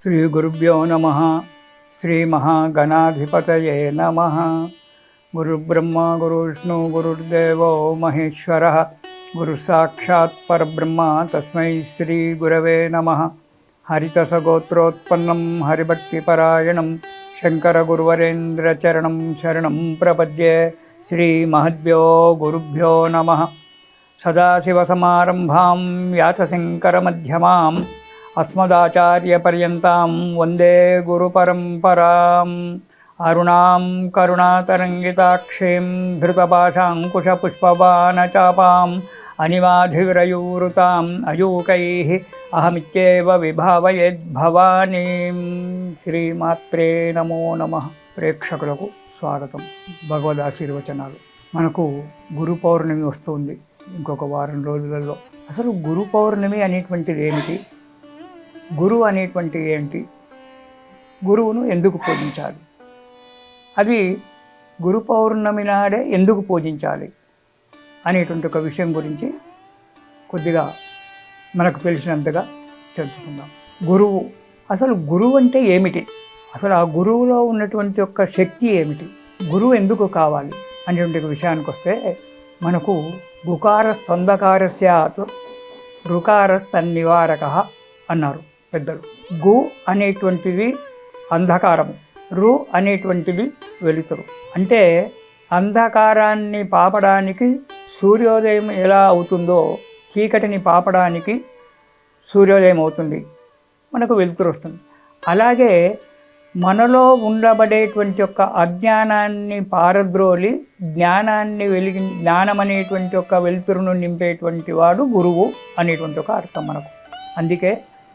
श्रीगुरुभ्यो नमः। श्रीमहागणाधिपतये नमः। गुरुब्रह्मा गुरुविष्णु गुरुर्देवो महेश्वरः। गुरुसाक्षात् परब्रह्म तस्मै श्रीगुरवे नमः। हरितसगोत्रोत्पन्नं हरिभक्तिपरायणं शङ्करगुरुवरेन्द्रचरणं शरणं प्रपद्ये। श्रीमहद्भ्यो गुरुभ्यो नमः। सदाशिवसमारम्भां व्यासशङ्करमध्यमाम् अस्मदाचार्यपर्यन्तां वन्दे गुरुपरम्पराम्। अरुणां करुणातरङ्गिताक्षीं धृतपाशाङ्कुशपुष्पबाणचापाम् अनिवाधिविरयूरुताम् अयूकैः अहमित्येव विभावयेद्भवानीं। శ్రీమాత్రే నమో నమః. ప్రేక్షకులకు స్వాగతం. భగవదాశీర్వచనాలు. మనకు గురు పౌర్ణమి వస్తుంది ఇంకొక వారం రోజులలో. అసలు గురు పౌర్ణమి అనేటువంటిది ఏమిటి? గురువు అనేటువంటి ఏంటి? గురువును ఎందుకు పూజించాలి? అది గురు పౌర్ణమి నాడే ఎందుకు పూజించాలి అనేటువంటి ఒక విషయం గురించి కొద్దిగా మనకు తెలిసినంతగా తెలుసుకుందాం. గురువు, అసలు గురువు అంటే ఏమిటి? అసలు ఆ గురువులో ఉన్నటువంటి ఒక శక్తి ఏమిటి? గురువు ఎందుకు కావాలి అనేటువంటి విషయానికి వస్తే, మనకు గుకార స్తంధకార స్యాత్ రుకార తన్నివారక అన్నారు పెద్దలు. గు అనేటువంటిది అంధకారము, రు అనేటువంటిది వెలుతురు. అంటే అంధకారాన్ని పాపడానికి సూర్యోదయం ఎలా అవుతుందో, చీకటిని పాపడానికి సూర్యోదయం అవుతుంది, మనకు వెలుతురు వస్తుంది. అలాగే మనలో ఉండబడేటువంటి ఒక అజ్ఞానాన్ని పారద్రోలి జ్ఞానం అనేటువంటి ఒక వెలుతురును నింపేటువంటి వాడు గురువు అనేటువంటి ఒక అర్థం మనకు. అందుకే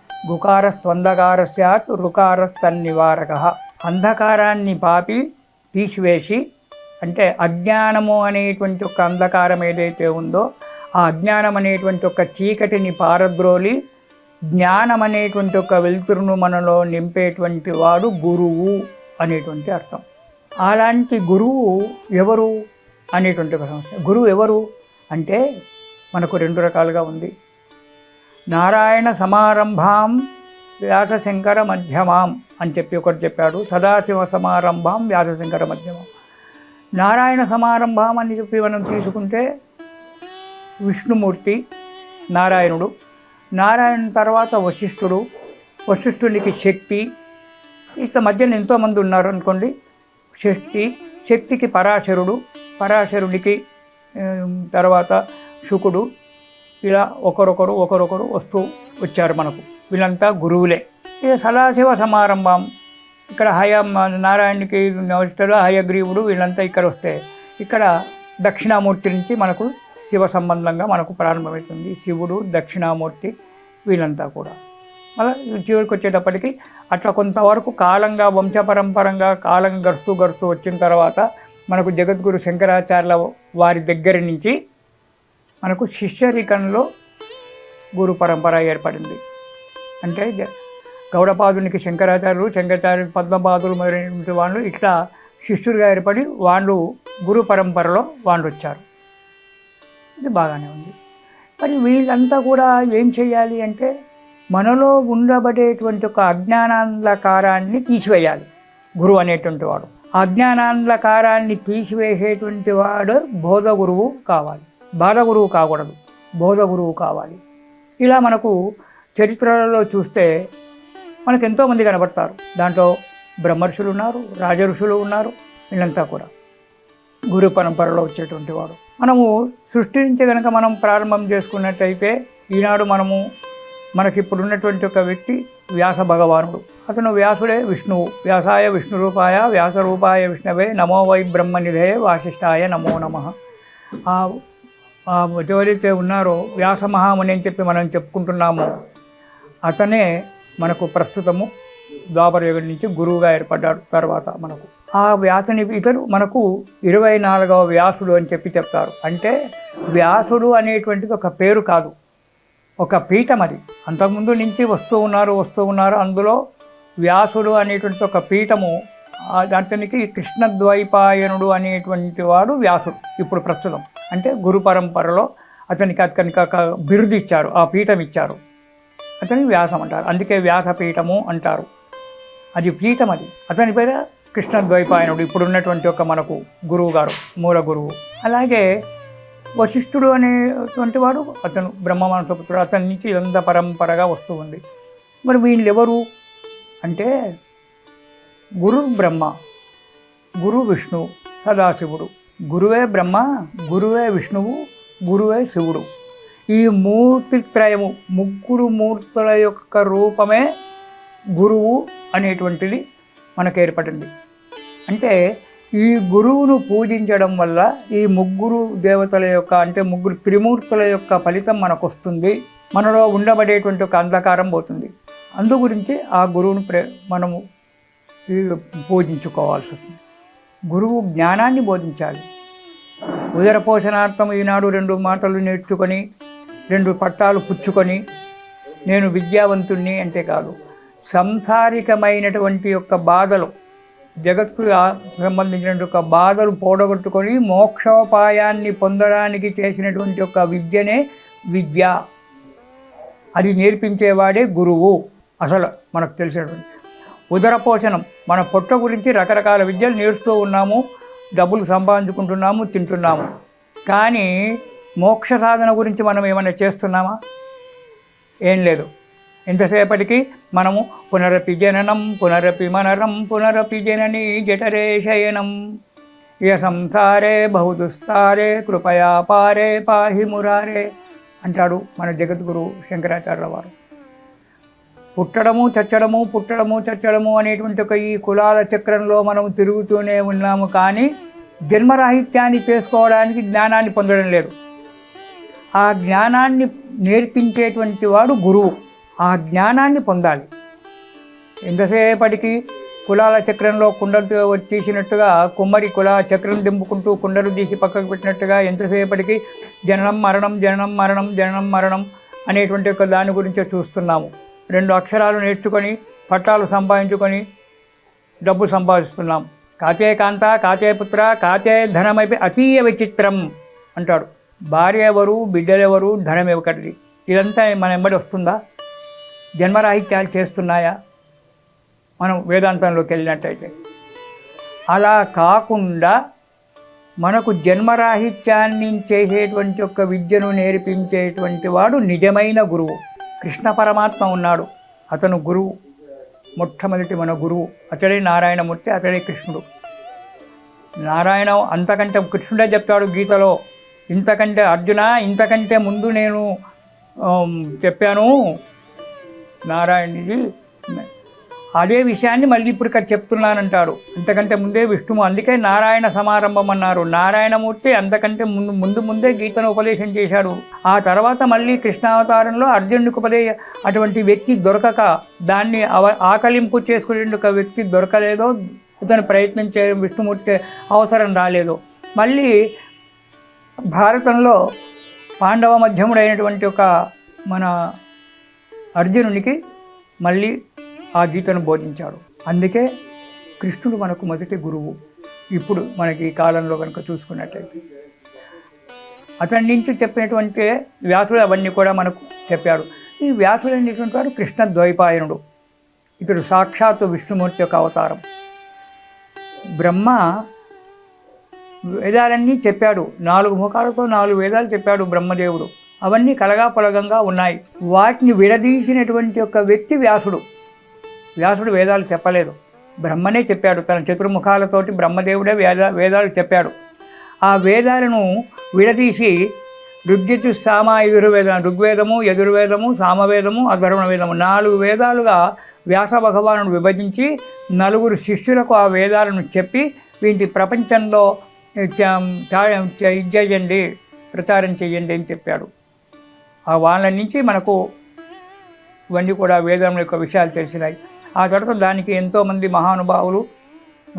గుకార స్తంధకార స్యాత్ రుకార తన్నివారక. అంధకారాన్ని పాపి తీసివేసి, అంటే అజ్ఞానము అనేటువంటి ఒక అంధకారం ఏదైతే ఉందో ఆ అజ్ఞానం అనేటువంటి ఒక చీకటిని పారద్రోలి జ్ఞానం అనేటువంటి ఒక వెలుతురును మనలో నింపేటువంటి వాడు గురువు అనేటువంటి అర్థం. అలాంటి గురువు ఎవరు అనేటువంటి ఒక సమస్య. గురువు ఎవరు అంటే మనకు రెండు రకాలుగా ఉంది. నారాయణ సమారంభాం వ్యాసశంకర మధ్యమాం అని చెప్పి ఒకటి చెప్పాడు. సదాశివ సమారంభాం వ్యాసశంకర మధ్యమాం. నారాయణ సమారంభం అని చెప్పి మనం తీసుకుంటే విష్ణుమూర్తి నారాయణుడు, నారాయణ తర్వాత వశిష్ఠుడు, వశిష్ఠునికి శక్తి, ఇక మధ్యన ఎంతోమంది ఉన్నారు అనుకోండి. శక్తికి పరాశరుడు, పరాశరుడికి తర్వాత శుకుడు, ఇలా ఒకరొకరు వస్తూ వచ్చారు మనకు. వీళ్ళంతా గురువులే. ఇక సదాశివ సమారంభం, ఇక్కడ నారాయణునికి వశిష్ఠుడు, హయగ్రీవుడు వీళ్ళంతా ఇక్కడ వస్తే, ఇక్కడ దక్షిణామూర్తి నుంచి మనకు శివ సంబంధంగా మనకు ప్రారంభమవుతుంది. శివుడు, దక్షిణామూర్తి వీళ్ళంతా కూడా మళ్ళీ చివరికి వచ్చేటప్పటికి అట్లా కొంతవరకు కాలంగా వంశపరంపరంగా కాలం గడుస్తూ వచ్చిన తర్వాత మనకు జగద్గురు శంకరాచార్యుల వారి దగ్గర నుంచి మనకు శిష్యరికంలో గురు పరంపర ఏర్పడింది. అంటే గౌడపాదునికి శంకరాచార్యులు పద్మపాదులు మొదలైనటువంటి వాళ్ళు ఇట్లా శిష్యులుగా ఏర్పడి వాళ్ళు గురు పరంపరలో వాళ్ళు వచ్చారు. ఇది బాగానే ఉంది. మరి వీళ్ళంతా కూడా ఏం చేయాలి అంటే మనలో ఉండబడేటువంటి ఒక అజ్ఞానాంధకారాన్ని తీసివేయాలి గురువు అనేటువంటి వాడు. అజ్ఞానాంధకారాన్ని తీసివేసేటువంటి వాడు బోధ గురువు కావాలి. బాధ గురువు కాకూడదు, బోధ గురువు కావాలి. ఇలా మనకు చరిత్రలలో చూస్తే మనకు ఎంతోమంది కనబడతారు. దాంట్లో బ్రహ్మర్షులు ఉన్నారు, రాజఋషులు ఉన్నారు. వీళ్ళంతా కూడా గురు పరంపరలో వచ్చేటువంటి వాడు. మనము సృష్టి నుంచి కనుక మనం ప్రారంభం చేసుకున్నట్టయితే ఈనాడు మనకిప్పుడు ఉన్నటువంటి ఒక వ్యక్తి వ్యాస భగవానుడు. అతను వ్యాసుడే విష్ణువు. వ్యాసాయ విష్ణు రూపాయ వ్యాసరూపాయ విష్ణవే నమో వై బ్రహ్మనిధే వాసిష్ఠాయ నమో నమః. ఎవరైతే ఉన్నారో వ్యాస మహాముని అని చెప్పి మనం చెప్పుకుంటున్నామో అతనే మనకు ప్రస్తుతము ద్వాపర యుగం నుంచి గురువుగా ఏర్పడ్డాడు. తర్వాత మనకు ఆ వ్యాసుని ఇతరు మనకు 24వ వ్యాసుడు అని చెప్పి చెప్తారు. అంటే వ్యాసుడు అనేటువంటిది ఒక పేరు కాదు, ఒక పీఠం. అది అంతకుముందు నుంచి వస్తూ ఉన్నారు. అందులో వ్యాసుడు అనేటువంటి ఒక పీఠము. అతనికి కృష్ణద్వైపాయనుడు అనేటువంటి వాడు వ్యాసుడు ఇప్పుడు ప్రస్తుతం. అంటే గురు పరంపరలో అతనికి ఒక బిరుదు ఇచ్చారు, ఆ పీఠం ఇచ్చారు. అతని వ్యాసం అంటారు. అందుకే వ్యాసపీఠము అంటారు. అది పీఠం. అది అతని పేరు కృష్ణద్వైపాయనుడు, ఇప్పుడు ఉన్నటువంటి ఒక మనకు గురువు గారు, మూల గురువు. అలాగే వశిష్ఠుడు అనేటువంటి వాడు అతను బ్రహ్మమానసపుత్రుడు. అతని నుంచి ఇదంతా పరంపరగా వస్తూ ఉంది. మరి వీళ్ళు ఎవరు అంటే గురు బ్రహ్మ, గురు విష్ణువు, సదాశివుడు. గురువే బ్రహ్మ, గురువే విష్ణువు, గురువే శివుడు. ఈ మూర్తిత్రయము, ముగ్గురు మూర్తుల యొక్క రూపమే గురువు అనేటువంటిది మనకు ఏర్పడింది. అంటే ఈ గురువును పూజించడం వల్ల ఈ ముగ్గురు దేవతల యొక్క, అంటే ముగ్గురు త్రిమూర్తుల యొక్క ఫలితం మనకు వస్తుంది. మనలో ఉండబడేటువంటి ఒక అంధకారం పోతుంది. అందు గురించి ఆ గురువును మనము పూజించుకోవాల్సి వస్తుంది. గురువు జ్ఞానాన్ని బోధించాలి. ఉదర పోషణార్థం ఈనాడు 2 మాటలు నేర్చుకొని 2 పట్టాలు పుచ్చుకొని నేను విద్యావంతుణ్ణి అంటే కాదు, సంసారికమైనటువంటి యొక్క బాధలు, జగత్తు సంబంధించినటువంటి ఒక బాధలు పోడగొట్టుకొని మోక్షోపాయాన్ని పొందడానికి చేసినటువంటి ఒక విద్యనే విద్య. అది నేర్పించేవాడే గురువు. అసలు మనకు తెలిసినటువంటి ఉదర పోషణం, మన పొట్ట గురించి రకరకాల విద్యలు నేర్చుతూ ఉన్నాము, డబ్బులు సంపాదించుకుంటున్నాము, తింటున్నాము. కానీ మోక్ష సాధన గురించి మనం ఏమైనా చేస్తున్నామా? ఏం లేదు. ఎంతసేపటికి మనము పునరపి జననం పునరపి మనరం పునరపి జనని జఠరే శయనం ఇయ సంసారే బహుదుస్తారే కృపయా పారే పాహి మురారే అంటాడు మన జగద్గురు శంకరాచార్యుల వారు. పుట్టడము చచ్చడము, పుట్టడము చచ్చడము అనేటువంటి ఒక ఈ కులాల చక్రంలో మనం తిరుగుతూనే ఉన్నాము. కానీ జన్మరాహిత్యాన్ని చేసుకోవడానికి జ్ఞానాన్ని పొందడం లేదు. ఆ జ్ఞానాన్ని నేర్పించేటువంటి వాడు గురువు. ఆ జ్ఞానాన్ని పొందాలి. ఎంతసేపటికి కులాల చక్రంలో కుండలు తీసినట్టుగా, కుమ్మరి కుల చక్రం దింపుకుంటూ కుండలు తీసి పక్కకు పెట్టినట్టుగా ఎంతసేపటికి జననం మరణం జననం మరణం జననం మరణం అనేటువంటి ఒక దాని గురించే చూస్తున్నాము. 2 అక్షరాలు నేర్చుకొని పట్టాలు సంపాదించుకొని డబ్బు సంపాదిస్తున్నాం. కాచే కాంత కాచే పుత్ర కాచే ధనమైపి అతీయ విచిత్రం అంటాడు. భార్య ఎవరు, బిడ్డలెవరు, ధనం ఎవరిది, ఇదంతా మన వెంబడి వస్తుందా? జన్మరాహిత్యాలు చేస్తున్నాయా మనం వేదాంతంలోకి వెళ్ళినట్టయితే? అలా కాకుండా మనకు జన్మరాహిత్యాన్ని చేసేటువంటి ఒక విద్యను నేర్పించేటువంటి వాడు నిజమైన గురువు. కృష్ణ పరమాత్మ ఉన్నాడు, అతను గురువు. మొట్టమొదటి మన గురువు అతడే నారాయణమూర్తి, అతడే కృష్ణుడు. నారాయణ అంతకంటే కృష్ణుడే చెప్తాడు గీతలో, ఇంతకంటే అర్జున ఇంతకంటే ముందు నేను చెప్పాను నారాయణుడి, అదే విషయాన్ని మళ్ళీ ఇప్పుడు ఇక్కడ చెప్తున్నానంటాడు. అంతకంటే ముందే విష్ణువు, అందుకే నారాయణ సమారంభం అన్నారు. నారాయణమూర్తి అంతకంటే ముందే గీతను ఉపదేశం చేశాడు. ఆ తర్వాత మళ్ళీ కృష్ణావతారంలో అర్జునుడికి అటువంటి వ్యక్తి దొరకక, దాన్ని ఆకలింపు చేసుకునే ఒక వ్యక్తి దొరకలేదో, అతను ప్రయత్నం చేయడం విష్ణుమూర్తి అవసరం రాలేదు. మళ్ళీ భారతంలో పాండవ మధ్యముడైనటువంటి ఒక మన అర్జునునికి మళ్ళీ ఆ గీతను బోధించాడు. అందుకే కృష్ణుడు మనకు మొదటి గురువు. ఇప్పుడు మనకి ఈ కాలంలో కనుక చూసుకున్నట్లయితే అతని నుంచి చెప్పినటువంటి వ్యాసుడు అవన్నీ కూడా మనకు చెప్పాడు. ఈ వ్యాసుడు అనేటువంటి వాడు కృష్ణద్వైపాయనుడు. ఇతడు సాక్షాత్తు విష్ణుమూర్తి యొక్క అవతారం. బ్రహ్మ వేదాలన్నీ చెప్పాడు. 4 ముఖాలతో 4 వేదాలు చెప్పాడు బ్రహ్మదేవుడు. అవన్నీ కలగాపలగంగా ఉన్నాయి. వాటిని విడదీసినటువంటి ఒక వ్యక్తి వ్యాసుడు. వ్యాసుడు వేదాలు చెప్పలేదు, బ్రహ్మనే చెప్పాడు. తన చతుర్ముఖాలతోటి బ్రహ్మదేవుడే వేదాలు చెప్పాడు. ఆ వేదాలను విడదీసి ఋగ్యజుస్సామ యజుర్వేదం, ఋగ్వేదము, యజుర్వేదము, సామవేదము, అధర్వణ వేదము 4 వేదాలుగా వ్యాస భగవానుడు విభజించి 4 శిష్యులకు ఆ వేదాలను చెప్పి వీటి ప్రపంచంలో చేయండి, ప్రచారం చేయండి అని చెప్పాడు. ఆ వాళ్ళ నుంచి మనకు ఇవన్నీ కూడా వేదం యొక్క విషయాలు తెలిసినాయి. ఆ తర్వాత దానికి ఎంతోమంది మహానుభావులు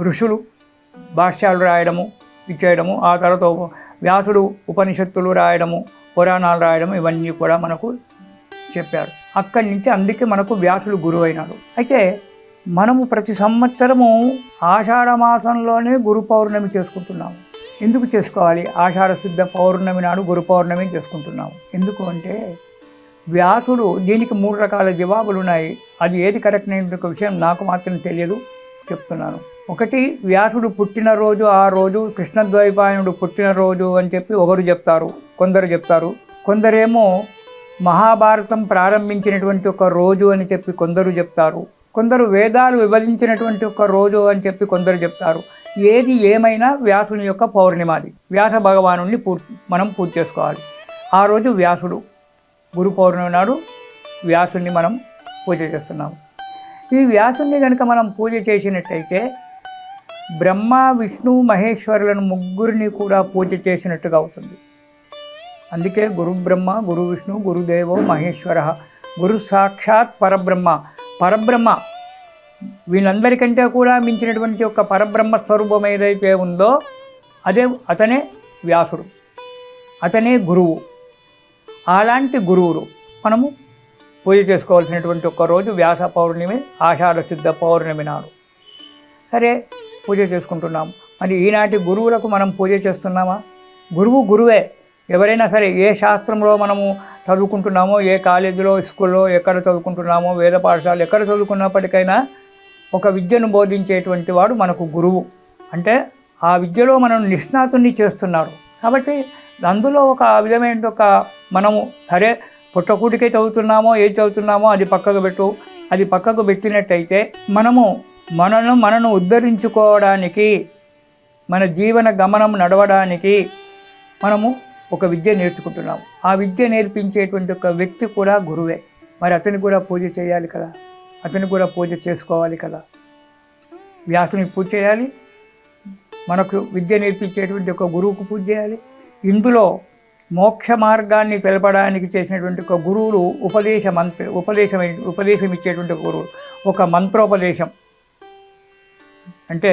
ఋషులు భాష్యాలు రాయడము ఇచ్చేయడము, ఆ తర్వాత వ్యాసుడు ఉపనిషత్తులు రాయడము, పురాణాలు రాయడము, ఇవన్నీ కూడా మనకు చెప్పారు. అక్కడి నుంచి అందుకే మనకు వ్యాసుడు గురువు అయినాడు. అయితే మనము ప్రతి సంవత్సరము ఆషాఢ మాసంలోనే గురు పౌర్ణమి చేసుకుంటున్నాము. ఎందుకు చేసుకోవాలి? ఆషాఢ శుద్ధ పౌర్ణమి నాడు గురు పౌర్ణమి చేసుకుంటున్నాము. ఎందుకు అంటే వ్యాసుడు దీనికి 3 రకాల జవాబులు ఉన్నాయి. అది ఏది కరెక్ట్ అనే ఒక విషయం నాకు మాత్రం తెలియదు, చెప్తున్నాను. ఒకటి, వ్యాసుడు పుట్టినరోజు ఆ రోజు కృష్ణద్వైపాయనుడు పుట్టినరోజు అని చెప్పి ఒకరు చెప్తారు, కొందరు చెప్తారు. కొందరేమో మహాభారతం ప్రారంభించినటువంటి ఒక రోజు అని చెప్పి కొందరు చెప్తారు. కొందరు వేదాలు విభజించినటువంటి ఒక రోజు అని చెప్పి కొందరు చెప్తారు. ఏది ఏమైనా వ్యాసుని యొక్క పౌర్ణిమాది, వ్యాస భగవాను మనం పూజ చేసుకోవాలి. ఆ రోజు వ్యాసుడు, గురు పౌర్ణమి నాడు వ్యాసుని మనం పూజ చేస్తున్నాము. ఈ వ్యాసుని కనుక మనం పూజ చేసినట్టయితే బ్రహ్మ విష్ణు మహేశ్వరులను ముగ్గురిని కూడా పూజ చేసినట్టుగా అవుతుంది. అందుకే గురు బ్రహ్మ గురు విష్ణు గురుదేవో మహేశ్వర, గురు సాక్షాత్ పరబ్రహ్మ వీళ్ళందరికంటే కూడా మించినటువంటి ఒక పరబ్రహ్మ స్వరూపం ఏదైతే ఉందో అతనే వ్యాసుడు, అతనే గురువు. అలాంటి గురువులు మనము పూజ చేసుకోవాల్సినటువంటి ఒక రోజు వ్యాస పౌర్ణమి, ఆషాఢ శుద్ధ పౌర్ణమి నాడు. సరే, పూజ చేసుకుంటున్నాము. మరి ఈనాటి గురువులకు మనం పూజ చేస్తున్నామా? గురువే. ఎవరైనా సరే, ఏ శాస్త్రంలో మనము చదువుకుంటున్నామో, ఏ కాలేజీలో స్కూల్లో ఎక్కడ చదువుకుంటున్నామో, వేద పాఠశాల ఎక్కడ చదువుకున్నప్పటికైనా ఒక విద్యను బోధించేటువంటి వాడు మనకు గురువు. అంటే ఆ విద్యలో మనం నిష్ణాతుని చేస్తున్నాడు. కాబట్టి అందులో ఒక విధమైన మనము సరే పుట్టకూటికే చదువుతున్నామో ఏది చదువుతున్నామో అది పక్కకు పెట్టు. అది పక్కకు పెట్టినట్టయితే మనను ఉద్ధరించుకోవడానికి, మన జీవన గమనం నడవడానికి మనము ఒక విద్య నేర్చుకుంటున్నాము. ఆ విద్య నేర్పించేటువంటి ఒక వ్యక్తి కూడా గురువే. మరి అతను కూడా పూజ చేయాలి కదా, అతను కూడా పూజ చేసుకోవాలి కదా. వ్యాసుని పూజ చేయాలి, మనకు విద్య నేర్పించేటువంటి ఒక గురువుకు పూజ చేయాలి. ఇందులో మోక్ష మార్గాన్ని తెలపడానికి చేసినటువంటి ఒక గురువులు ఉపదేశం ఇచ్చేటువంటి గురువు, ఒక మంత్రోపదేశం. అంటే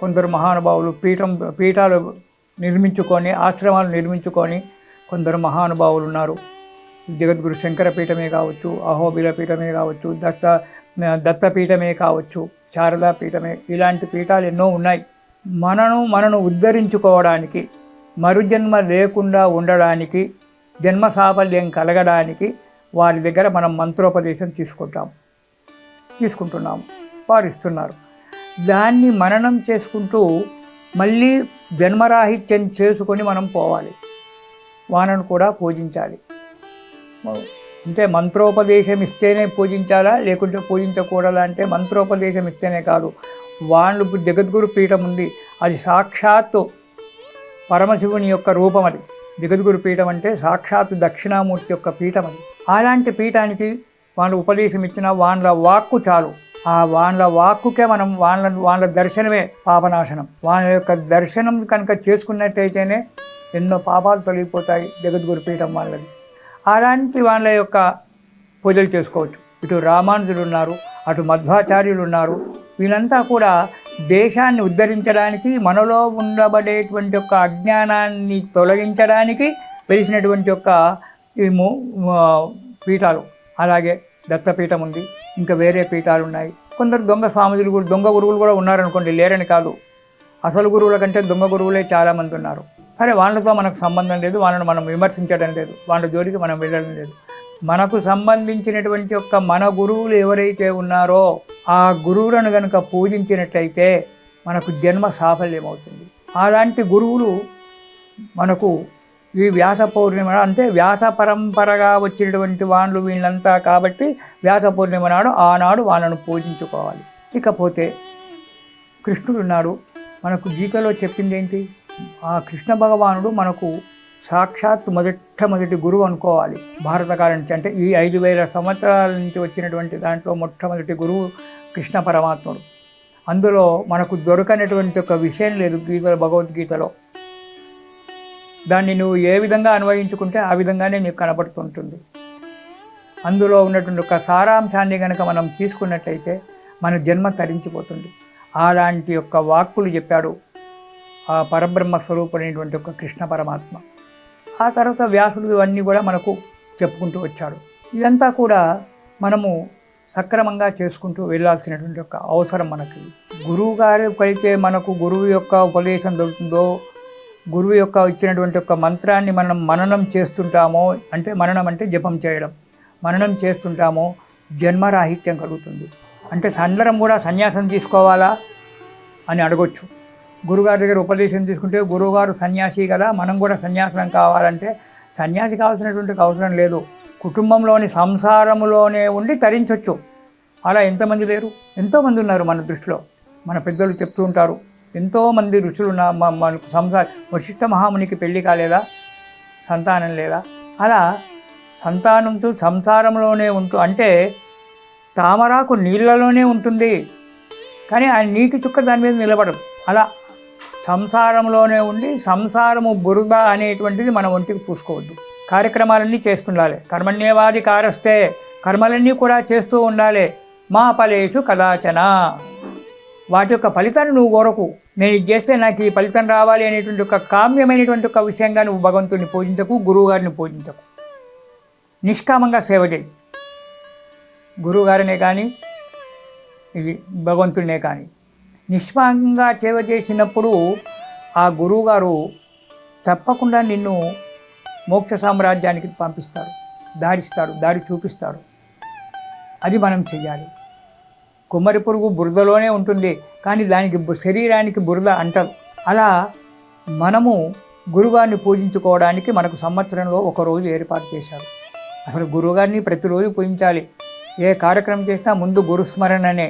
కొందరు మహానుభావులు పీఠాలు నిర్మించుకొని, ఆశ్రమాలు నిర్మించుకొని కొందరు మహానుభావులు ఉన్నారు. జగద్గురు శంకర పీఠమే కావచ్చు, అహోబిల పీఠమే కావచ్చు, దత్తపీఠమే కావచ్చు, శారదా పీఠమే, ఇలాంటి పీఠాలు ఎన్నో ఉన్నాయి. మనను ఉద్ధరించుకోవడానికి, మరుజన్మ లేకుండా ఉండడానికి, జన్మ సాఫల్యం కలగడానికి వారి దగ్గర మనం మంత్రోపదేశం తీసుకుంటున్నాము. వారు ఇస్తున్నారు. దాన్ని మననం చేసుకుంటూ మళ్ళీ జన్మరాహిత్యం చేసుకొని మనం పోవాలి. వానను కూడా పూజించాలి. అంటే మంత్రోపదేశం ఇస్తేనే పూజించాలా, లేకుంటే పూజించకూడదా అంటే మంత్రోపదేశం ఇస్తేనే కాదు. వాళ్ళు జగద్గురు పీఠం ఉంది, అది సాక్షాత్తు పరమశివుని యొక్క రూపం. అది జగద్గురు పీఠం అంటే సాక్షాత్తు దక్షిణామూర్తి యొక్క పీఠం. అది అలాంటి పీఠానికి వాళ్ళు ఉపదేశం ఇచ్చిన వాళ్ళ వాక్కు చాలు. ఆ వాళ్ళ వాక్కుకే మనం వాళ్ళ దర్శనమే పాపనాశనం. వాళ్ళ యొక్క దర్శనం కనుక చేసుకున్నట్టయితేనే ఎన్నో పాపాలు తొలగిపోతాయి జగద్గురు పీఠం వాళ్ళది. అలాంటి వాళ్ళ యొక్క పూజలు చేసుకోవచ్చు. ఇటు రామానుజులు ఉన్నారు, అటు మధ్వాచార్యులు ఉన్నారు. వీళ్ళంతా కూడా దేశాన్ని ఉద్ధరించడానికి, మనలో ఉండబడేటువంటి యొక్క అజ్ఞానాన్ని తొలగించడానికి వెలిసినటువంటి యొక్క పీఠాలు. అలాగే దత్తపీఠం ఉంది, ఇంకా వేరే పీఠాలు ఉన్నాయి. కొందరు దొంగ స్వాములు కూడా, దొంగ గురువులు కూడా ఉన్నారనుకోండి, లేరని కాదు. అసలు గురువుల కంటే దొంగ గురువులే చాలామంది ఉన్నారు. సరే, వాళ్ళతో మనకు సంబంధం లేదు, వాళ్ళని మనం విమర్శించడం లేదు, వాళ్ళ జోలికి మనం వెళ్ళడం లేదు. మనకు సంబంధించినటువంటి యొక్క మన గురువులు ఎవరైతే ఉన్నారో ఆ గురువులను కనుక పూజించినట్లయితే మనకు జన్మ సాఫల్యం అవుతుంది. అలాంటి గురువులు మనకు ఈ వ్యాస పౌర్ణిమ అంటే వ్యాస పరంపరగా వచ్చినటువంటి వాళ్ళు వీళ్ళంతా. కాబట్టి వ్యాస పౌర్ణిమ నాడు ఆనాడు వాళ్ళను పూజించుకోవాలి. ఇకపోతే కృష్ణుడు ఉన్నాడు. మనకు గీతలో చెప్పింది ఏంటి? ఆ కృష్ణ భగవానుడు మనకు సాక్షాత్ మొట్టమొదటి గురువు అనుకోవాలి భారతకాలం నుంచి. అంటే ఈ 5000 సంవత్సరాల నుంచి వచ్చినటువంటి దాంట్లో మొట్టమొదటి గురువు కృష్ణ పరమాత్ముడు. అందులో మనకు దొరకనటువంటి ఒక విషయం లేదు భగవద్గీతలో. దాన్ని నువ్వు ఏ విధంగా అన్వయించుకుంటే ఆ విధంగానే నీకు కనబడుతుంటుంది. అందులో ఉన్నటువంటి ఒక సారాంశాన్ని కనుక మనం తీసుకున్నట్టయితే మన జన్మ తరించిపోతుంది. అలాంటి యొక్క వాక్కులు చెప్పాడు ఆ పరబ్రహ్మ స్వరూపుడైనటువంటి ఒక కృష్ణ పరమాత్మ. ఆ తర్వాత వ్యాసుడు ఇవన్నీ కూడా మనకు చెప్పుకుంటూ వచ్చాడు. ఇదంతా కూడా మనము సక్రమంగా చేసుకుంటూ వెళ్ళాల్సినటువంటి ఒక అవసరం మనకి. గురువు గారు ఎప్పుడైతే మనకు గురువు యొక్క ఉపదేశం దొరుకుతుందో, గురువు యొక్క ఇచ్చినటువంటి ఒక మంత్రాన్ని మనం మననం చేస్తుంటామో, అంటే మననం అంటే జపం చేయడం, మననం చేస్తుంటామో జన్మరాహిత్యం కలుగుతుంది. అంటే అందరం కూడా సన్యాసం తీసుకోవాలా అని అడగొచ్చు. గురుగారి దగ్గర ఉపదేశం తీసుకుంటే గురువుగారు సన్యాసి కదా, మనం కూడా సన్యాసం కావాలంటే సన్యాసి కావాల్సినటువంటి అవసరం లేదు. కుటుంబంలోని సంసారములోనే ఉండి తరించవచ్చు. అలా ఎంతమంది లేరు? ఎంతోమంది ఉన్నారు మన దృష్టిలో. మన పెద్దలు చెప్తూ ఉంటారు, ఎంతోమంది ఋషులు మనకు వశిష్ఠ మహామునికి పెళ్ళి కాలేదా, సంతానం లేదా? అలా సంతానంతో సంసారంలోనే అంటే తామరాకు నీళ్ళలోనే ఉంటుంది, కానీ ఆ నీటి చుక్క దాని మీద నిలబడదు. అలా సంసారంలోనే ఉండి సంసారము బురద అనేటువంటిది మన ఒంటికి పూసుకోవద్దు. కార్యక్రమాలన్నీ చేస్తుండాలి. కర్మణ్యేవాది కారస్తే, కర్మలన్నీ కూడా చేస్తూ ఉండాలి. మా ఫలేషు కదాచన, వాటి యొక్క ఫలితాన్ని నువ్వు కోరకు. నేను ఇది చేస్తే నాకు ఈ ఫలితం రావాలి అనేటువంటి ఒక కామ్యమైనటువంటి ఒక విషయంగా నువ్వు భగవంతుడిని పూజించకు, గురువుగారిని పూజించకు. నిష్కామంగా సేవ చేయి. గురువుగారినే కానీ ఇది భగవంతుడినే కానీ నిష్కామంగా సేవ చేసినప్పుడు ఆ గురువుగారు తప్పకుండా నిన్ను మోక్ష సామ్రాజ్యానికి పంపిస్తాడు, దారిస్తాడు, దారి చూపిస్తాడు. అది మనం చెయ్యాలి. కుమ్మరి పురుగు బురదలోనే ఉంటుంది, కానీ దానికి శరీరానికి బురద అంటదు. అలా మనము గురువుగారిని పూజించుకోవడానికి మనకు సంవత్సరంలో ఒకరోజు ఏర్పాటు చేశారు. అసలు గురువుగారిని ప్రతిరోజు పూజించాలి. ఏ కార్యక్రమం చేసినా ముందు గురుస్మరణనే.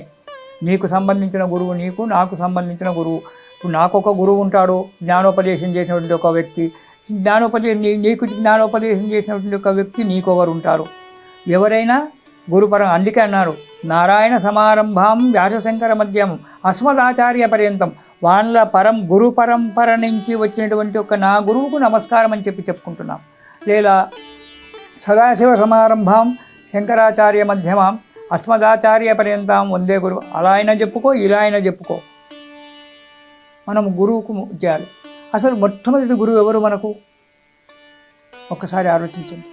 నీకు సంబంధించిన గురువు నీకు, నాకు సంబంధించిన గురువు. ఇప్పుడు నాకు ఒక గురువు ఉంటాడు, జ్ఞానోపదేశం చేసినటువంటి ఒక వ్యక్తి. నీకు జ్ఞానోపదేశం చేసినటువంటి ఒక వ్యక్తి నీకొకరు ఉంటారు. ఎవరైనా గురుపరం. అందుకే అన్నారు, నారాయణ సమారంభం వ్యాసశంకర మధ్యం అస్మదాచార్య పర్యంతం. వాళ్ళ గురు పరంపర నుంచి వచ్చినటువంటి ఒక నా గురువుకు నమస్కారం అని చెప్పుకుంటున్నాం. లేదా సదాశివ సమారంభం శంకరాచార్య మధ్యమం అస్మదాచార్య పర్యంతం వందే గురువు. అలా అయినా చెప్పుకో, ఇలా అయినా చెప్పుకో. మనం గురువుకు చేయాలి. అసలు మొట్టమొదటి గురువు ఎవరు మనకు? ఒక్కసారి ఆలోచించండి.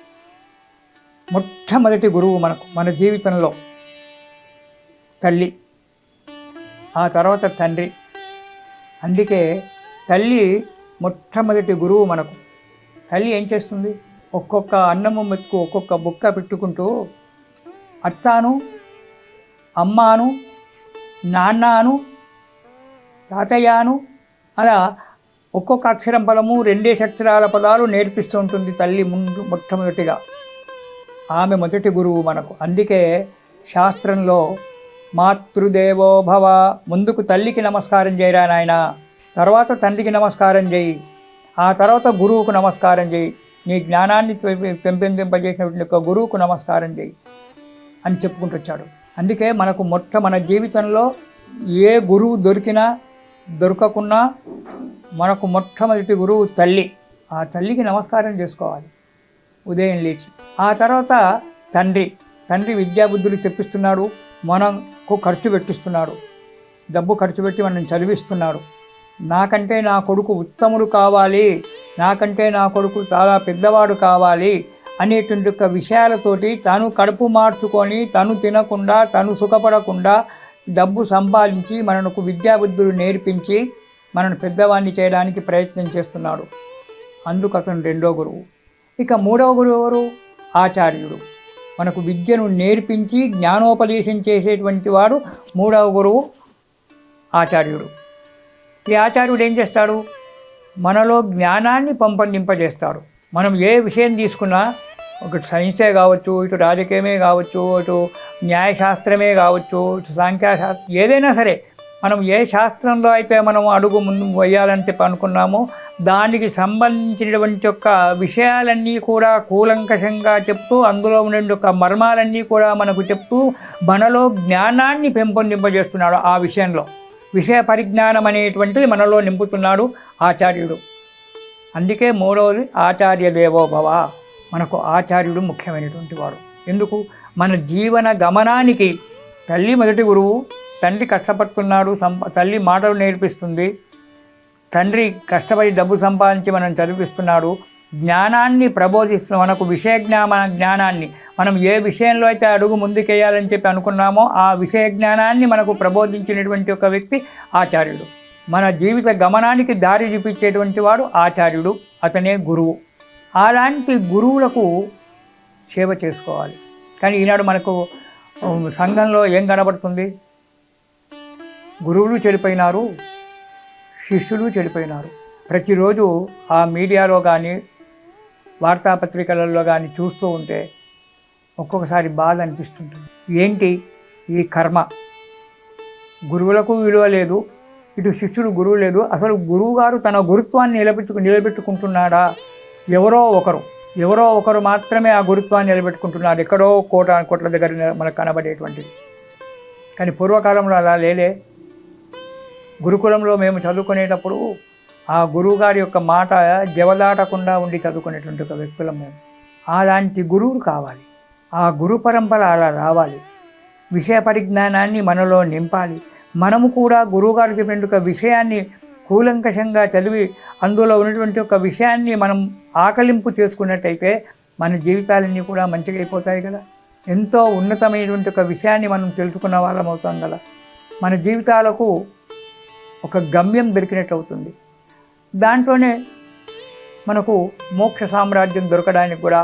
మొట్టమొదటి గురువు మనకు మన జీవితంలో తల్లి, ఆ తర్వాత తండ్రి. అందుకే తల్లి మొట్టమొదటి గురువు మనకు. తల్లి ఏం చేస్తుంది? ఒక్కొక్క అన్నము మెతుకు ఒక్కొక్క బుక్క పెట్టుకుంటూ అత్తాను, అమ్మాను, నాన్నను, తాతయ్యను అలా ఒక్కొక్క అక్షరం పదము 2 అక్షరాల పదాలు నేర్పిస్తూ ఉంటుంది తల్లి మొట్టమొదటిగా. ఆమె మొదటి గురువు మనకు. అందుకే శాస్త్రంలో మాతృదేవో భవ, ముందుకు తల్లికి నమస్కారం చేయరా నాయన, తర్వాత తండ్రికి నమస్కారం చేయి, ఆ తర్వాత గురువుకు నమస్కారం చేయి, నీ జ్ఞానాన్ని పెంపొందింపజేసినటువంటి ఒక గురువుకు నమస్కారం చేయి అని చెప్పుకుంటూ వచ్చాడు. అందుకే మనకు మన జీవితంలో ఏ గురువు దొరికినా దొరకకున్నా మనకు మొట్టమొదటి గురువు తల్లి. ఆ తల్లికి నమస్కారం చేసుకోవాలి ఉదయం లేచి. ఆ తర్వాత తండ్రి విద్యాబుద్ధులు తెప్పిస్తున్నాడు, మనకు ఖర్చు పెట్టిస్తున్నాడు, డబ్బు ఖర్చు పెట్టి మనం చదివిస్తున్నాడు. నాకంటే నా కొడుకు ఉత్తముడు కావాలి, నాకంటే నా కొడుకు చాలా పెద్దవాడు కావాలి అనేటువంటి ఒక విషయాలతోటి తను కడుపు మార్చుకొని, తను తినకుండా, తను సుఖపడకుండా డబ్బు సంపాదించి మనకు విద్యాబుద్ధులు నేర్పించి మనను పెద్దవాడిని చేయడానికి ప్రయత్నం చేస్తున్నాడు. అందుకు అతను 2వ గురువు. ఇక 3వ గురువు ఎవరు? ఆచార్యుడు. మనకు విద్యను నేర్పించి జ్ఞానోపదేశం చేసేటువంటి వాడు 3వ గురువు ఆచార్యుడు. ఈ ఆచార్యుడు ఏం చేస్తాడు? మనలో జ్ఞానాన్ని పెంపొందింపజేస్తాడు. మనం ఏ విషయం తీసుకున్నా, ఒకటి సైన్సే కావచ్చు, ఇటు రాజకీయమే కావచ్చు, ఇటు న్యాయశాస్త్రమే కావచ్చు, ఇటు సాంఖ్యశాస్త్రం, ఏదైనా సరే మనం ఏ శాస్త్రంలో అయితే మనం అడుగు ముందు వేయాలని చెప్పి అనుకున్నామో దానికి సంబంధించినటువంటి యొక్క విషయాలన్నీ కూడా కూలంకషంగా చెప్తూ, అందులో ఉండే ఒక మర్మాలన్నీ కూడా మనకు చెప్తూ మనలో జ్ఞానాన్ని పెంపొందింపజేస్తున్నాడు. ఆ విషయంలో విషయ పరిజ్ఞానం అనేటువంటిది మనలో నింపుతున్నాడు ఆచార్యుడు. అందుకే 3వది ఆచార్య దేవోభవ. మనకు ఆచార్యుడు ముఖ్యమైనటువంటి వాడు. ఎందుకు? మన జీవన గమనానికి తల్లి మొదటి గురువు. తండ్రి కష్టపడుతున్నాడు, తల్లి మాటలు నేర్పిస్తుంది, తండ్రి కష్టపడి డబ్బు సంపాదించి మనం చదివిస్తున్నాడు, జ్ఞానాన్ని ప్రబోధిస్తున్న మనకు విషయ జ్ఞానాన్ని మనం ఏ విషయంలో అయితే అడుగు ముందుకేయాలని చెప్పి అనుకున్నామో ఆ విషయ జ్ఞానాన్ని మనకు ప్రబోధించినటువంటి ఒక వ్యక్తి ఆచార్యుడు. మన జీవిత గమనానికి దారి చూపించేటువంటి వాడు ఆచార్యుడు, అతనే గురువు. అలాంటి గురువులకు సేవ చేసుకోవాలి. కానీ ఈనాడు మనకు సంఘంలో ఏం కనబడుతుంది? గురువులు చెడిపోయినారు, శిష్యులు చెడిపోయినారు. ప్రతిరోజు ఆ మీడియాలో కానీ వార్తాపత్రికలలో కానీ చూస్తూ ఉంటే ఒక్కొక్కసారి బాధ అనిపిస్తుంటుంది. ఏంటి ఈ కర్మ? గురువులకు విలువ లేదు, ఇటు శిష్యుడు గురువు లేదు. అసలు గురువు గారు తన గురుత్వాన్ని నిలబెట్టుకుంటున్నాడా? ఎవరో ఒకరు మాత్రమే ఆ గురుత్వాన్ని నిలబెట్టుకుంటున్నారు, ఎక్కడో కోట్ల దగ్గర మనకు కనబడేటువంటిది. కానీ పూర్వకాలంలో అలా లేలే. గురుకులంలో మేము చదువుకునేటప్పుడు ఆ గురువుగారి యొక్క మాట జవదాటకుండా ఉండి చదువుకునేటువంటి ఒక వ్యక్తులం మేము. అలాంటి గురువులు కావాలి, ఆ గురు పరంపర అలా రావాలి. విషయ పరిజ్ఞానాన్ని మనలో నింపాలి. మనము కూడా గురువుగారు చెప్పినటువంటి ఒక విషయాన్ని కూలంకషంగా చదివి అందులో ఉన్నటువంటి ఒక విషయాన్ని మనం ఆకలింపు చేసుకున్నట్టయితే మన జీవితాలన్నీ కూడా మంచిగా అయిపోతాయి కదా. ఎంతో ఉన్నతమైనటువంటి ఒక విషయాన్ని మనం తెలుసుకున్న వాళ్ళం అవుతాం కదా. మన జీవితాలకు ఒక గమ్యం దొరికినట్టు అవుతుంది. దాంట్లోనే మనకు మోక్ష సామ్రాజ్యం దొరకడానికి కూడా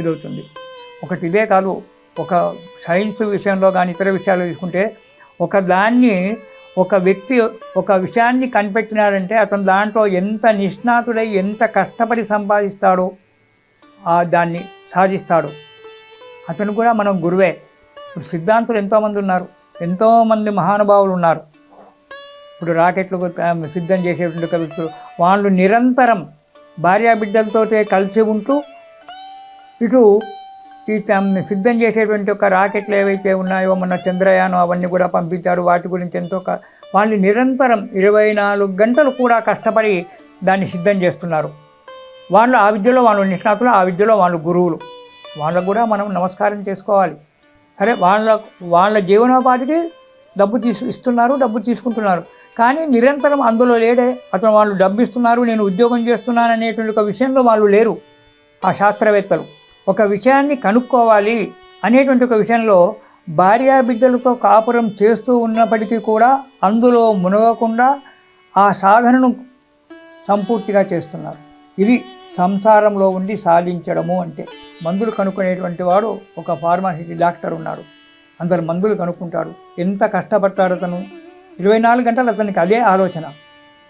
ఇదవుతుంది. ఒకటి ఇదే కాదు, ఒక సైన్స్ విషయంలో కానీ ఇతర విషయాలు తీసుకుంటే ఒక వ్యక్తి ఒక విషయాన్ని కనిపెట్టినాడంటే అతను దాంట్లో ఎంత నిష్ణాతుడై ఎంత కష్టపడి సంపాదిస్తాడో దాన్ని సాధిస్తాడు. అతను కూడా మనం గురువే. ఇప్పుడు సిద్ధాంతులు ఎంతోమంది ఉన్నారు, ఎంతోమంది మహానుభావులు ఉన్నారు. ఇప్పుడు రాకెట్లు సిద్ధం చేసేటువంటి వ్యక్తులు, వాళ్ళు నిరంతరం భార్యాబిడ్డలతో కలిసి ఉంటూ ఇటు ఈ సిద్ధం చేసేటువంటి ఒక రాకెట్లు ఏవైతే ఉన్నాయో, మొన్న చంద్రయానం అవన్నీ కూడా పంపించారు. వాటి గురించి వాళ్ళు నిరంతరం 24 గంటలు కూడా కష్టపడి దాన్ని సిద్ధం చేస్తున్నారు. వాళ్ళు ఆ విద్యలో వాళ్ళు నిష్ణాతులు, ఆ విద్యలో వాళ్ళు గురువులు. వాళ్ళకు కూడా మనం నమస్కారం చేసుకోవాలి. సరే, వాళ్ళ జీవనోపాధికి డబ్బు ఇస్తున్నారు, డబ్బు తీసుకుంటున్నారు. కానీ నిరంతరం అందులో లేడే. అతను వాళ్ళు డబ్బు ఇస్తున్నారు, నేను ఉద్యోగం చేస్తున్నాను అనేటువంటి ఒక విషయంలో వాళ్ళు లేరు. ఆ శాస్త్రవేత్తలు ఒక విషయాన్ని కనుక్కోవాలి అనేటువంటి ఒక విషయంలో భార్యాబిడ్డలతో కాపురం చేస్తూ ఉన్నప్పటికీ కూడా అందులో మునగకుండా ఆ సాధనను సంపూర్తిగా చేస్తున్నారు. ఇది సంసారంలో ఉండి సాధించడము అంటే. మందులు కనుక్కునేటువంటి వాడు ఒక ఫార్మసీ డాక్టర్ ఉన్నాడు, అందరు మందులు కనుక్కుంటాడు. ఎంత కష్టపడతాడు అతను. 24 గంటలు అతనికి అదే ఆలోచన,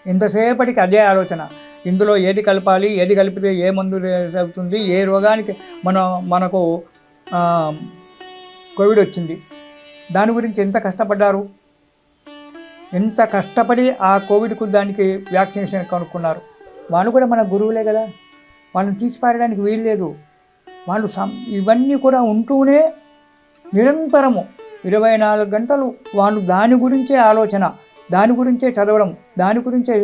ఎంతసేపటికి అదే ఆలోచన. ఇందులో ఏది కలపాలి, ఏది కలిపితే ఏ మందు అవుతుంది, ఏ రోగానికి మనకు కోవిడ్ వచ్చింది, దాని గురించి ఎంత కష్టపడ్డారు. ఎంత కష్టపడి ఆ కోవిడ్కు దానికి వ్యాక్సినేషన్ కనుక్కున్నారు. వాళ్ళు కూడా మన గురువులే కదా, వాళ్ళని తీసిపారడానికి వీలు లేదు. వాళ్ళు ఇవన్నీ కూడా ఉంటూనే నిరంతరము 24 గంటలు వాళ్ళు దాని గురించే ఆలోచన, దాని గురించే చదవడం, దాని గురించే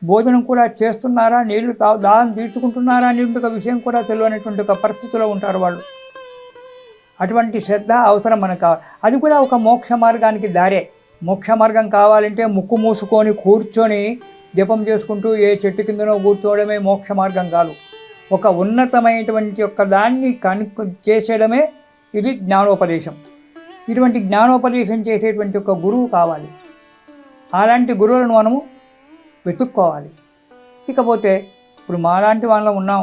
భోజనం కూడా చేస్తున్నారా, నీళ్లు దాహం తీర్చుకుంటున్నారా అనేటువంటి ఒక విషయం కూడా తెలియనటువంటి ఒక పరిస్థితిలో ఉంటారు వాళ్ళు. అటువంటి శ్రద్ధ అవసరం మనకు కావాలి. అది కూడా ఒక మోక్ష మార్గానికి దారే. మోక్ష మార్గం కావాలంటే ముక్కు మూసుకొని కూర్చొని జపం చేసుకుంటూ ఏ చెట్టు కిందనో కూర్చోవడమే మోక్ష మార్గం కాదు. ఒక ఉన్నతమైనటువంటి యొక్క దాన్ని చేసేయడమే ఇది జ్ఞానోపదేశం. ఇటువంటి జ్ఞానోపదేశం చేసేటువంటి ఒక గురువు కావాలి. అలాంటి గురువులను మనము వెతుక్కోవాలి. ఇకపోతే ఇప్పుడు మాలాంటి వాళ్ళం ఉన్నాం,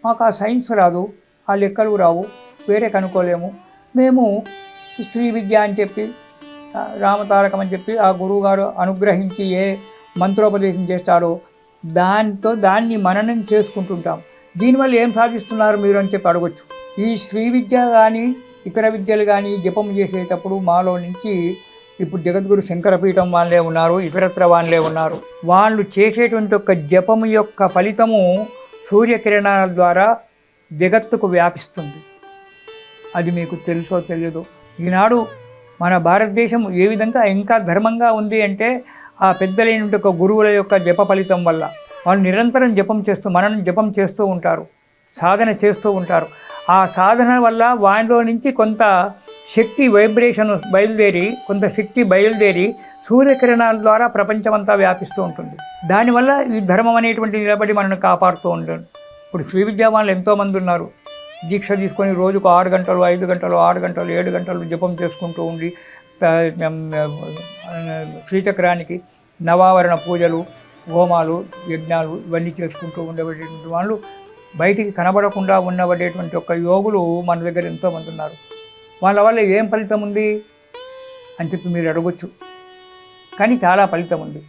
మాకు ఆ సైన్స్ రాదు, ఆ లెక్కలు రావు, వేరే కనుక్కోలేము. మేము శ్రీ విద్య అని చెప్పి, రామతారకం అని చెప్పి ఆ గురువుగారు అనుగ్రహించి ఏ మంత్రోపదేశం చేస్తాడో దాన్ని మననం చేసుకుంటుంటాం. దీనివల్ల ఏం సాధిస్తున్నారు మీరు అని చెప్పి అడగొచ్చు. ఈ శ్రీ విద్య కానీ ఇతర విద్యలు కానీ జపం చేసేటప్పుడు మాలో నుంచి ఇప్పుడు జగద్గురు శంకరపీఠం వాళ్ళే ఉన్నారు, ఇతరత్ర వాళ్ళే ఉన్నారు. వాళ్ళు చేసేటువంటి ఒక జపము యొక్క ఫలితము సూర్యకిరణాల ద్వారా జగత్తుకు వ్యాపిస్తుంది. అది మీకు తెలుసో తెలియదో. ఈనాడు మన భారతదేశం ఏ విధంగా ఇంకా ధర్మంగా ఉంది అంటే ఆ పెద్దలైనటువంటి ఒక గురువుల యొక్క జప ఫలితం వల్ల. వాళ్ళు నిరంతరం జపం చేస్తూ ఉంటారు, సాధన చేస్తూ ఉంటారు. ఆ సాధన వల్ల వాటిలో నుంచి కొంత శక్తి వైబ్రేషన్ బయలుదేరి సూర్యకిరణాల ద్వారా ప్రపంచమంతా వ్యాపిస్తూ ఉంటుంది. దానివల్ల ఈ ధర్మం అనేటువంటి నిలబడి మనల్ని కాపాడుతూ ఉంటుంది. ఇప్పుడు శ్రీ విద్యా వాళ్ళు ఎంతోమంది ఉన్నారు. దీక్ష తీసుకొని రోజుకు 6 గంటలు 5 గంటలు 6 గంటలు 7 గంటలు జపం చేసుకుంటూ ఉండి శ్రీచక్రానికి నవావరణ పూజలు, హోమాలు, యజ్ఞాలు ఇవన్నీ చేసుకుంటూ ఉండబడేటువంటి వాళ్ళు, బయటికి కనబడకుండా ఉండబడేటువంటి ఒక యోగులు మన దగ్గర ఎంతోమంది ఉన్నారు. వాళ్ళ వల్ల ఏం ఫలితం ఉంది అని చెప్పి మీరు అడగొచ్చు. కానీ చాలా ఫలితం ఉంది.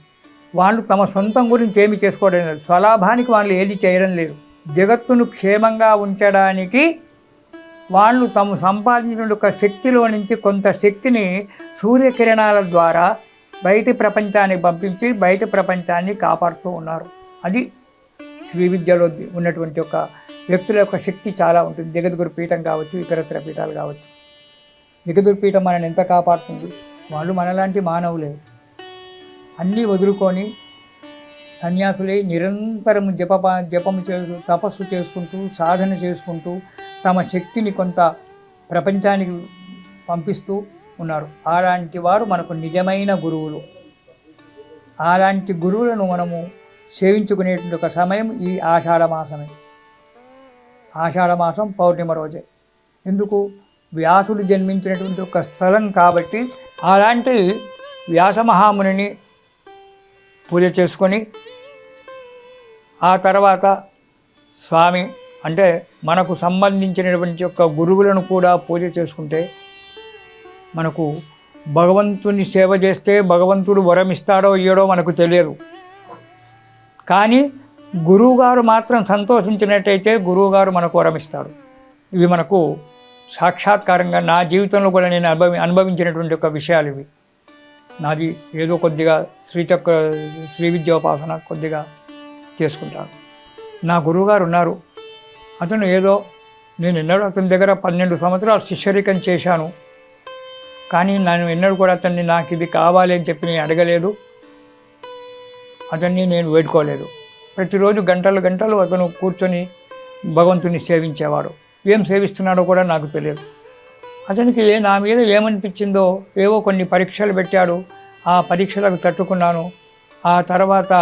వాళ్ళు తమ సొంతం గురించి ఏమి చేసుకోవడం లేదు, స్వలాభానికి వాళ్ళు ఏది చేయడం లేదు. జగత్తును క్షేమంగా ఉంచడానికి వాళ్ళు తాము సంపాదించిన ఒక శక్తిలో నుంచి కొంత శక్తిని సూర్యకిరణాల ద్వారా బయటి ప్రపంచానికి పంపించి బయట ప్రపంచాన్ని కాపాడుతూ ఉన్నారు. అది శ్రీ విద్యలో ఉన్నటువంటి ఒక వ్యక్తుల యొక్క శక్తి చాలా ఉంటుంది. జగద్గురు పీఠం కావచ్చు, ఇతరత్ర పీఠాలు కావచ్చు. జగద్గురు పీఠం మనల్ని ఎంత కాపాడుతుంది. వాళ్ళు మనలాంటి మానవులే. అన్నీ వదులుకొని సన్యాసులే నిరంతరం జపము చేస్తూ తపస్సు చేసుకుంటూ సాధన చేసుకుంటూ తమ శక్తిని కొంత ప్రపంచానికి పంపిస్తూ ఉన్నారు. అలాంటి వారు మనకు నిజమైన గురువులు. అలాంటి గురువులను మనము సేవించుకునేటువంటి ఒక సమయం ఈ ఆషాఢమాసమే. ఆషాఢమాసం పౌర్ణిమ రోజే. ఎందుకు? వ్యాసుడు జన్మించినటువంటి ఒక స్థలం కాబట్టి అలాంటి వ్యాసమహామునిని పూజ చేసుకొని ఆ తర్వాత స్వామి అంటే మనకు సంబంధించినటువంటి యొక్క గురువులను కూడా పూజ చేసుకుంటే మనకు భగవంతుని సేవ చేస్తే భగవంతుడు వరం ఇస్తాడో ఇయ్యడో మనకు తెలియదు. కానీ గురువుగారు మాత్రం సంతోషించినట్టయితే గురువుగారు మనకు వరం ఇస్తాడు. ఇవి మనకు సాక్షాత్కారంగా నా జీవితంలో కూడా నేను అనుభవించినటువంటి ఒక విషయాలు ఇవి. నాది ఏదో కొద్దిగా శ్రీ విద్యోపాసన కొద్దిగా చేసుకుంటాను. నా గురువుగారు ఉన్నారు. అతను ఏదో నేను ఎన్నడూ అతని దగ్గర 12 సంవత్సరాలు శిష్యరికం చేశాను. కానీ నేను ఎన్నడూ కూడా అతన్ని నాకు ఇది కావాలి అని చెప్పి నేను అడగలేదు. అతన్ని నేను వేడుకోలేదు. ప్రతిరోజు గంటలు గంటలు అతను కూర్చొని భగవంతుని సేవించేవాడు. ఏం సేవిస్తున్నాడో కూడా నాకు తెలియదు. అతనికి నా మీద ఏమనిపించిందో ఏవో కొన్ని పరీక్షలు పెట్టాడు. ఆ పరీక్షలకు తట్టుకున్నాను. ఆ తర్వాత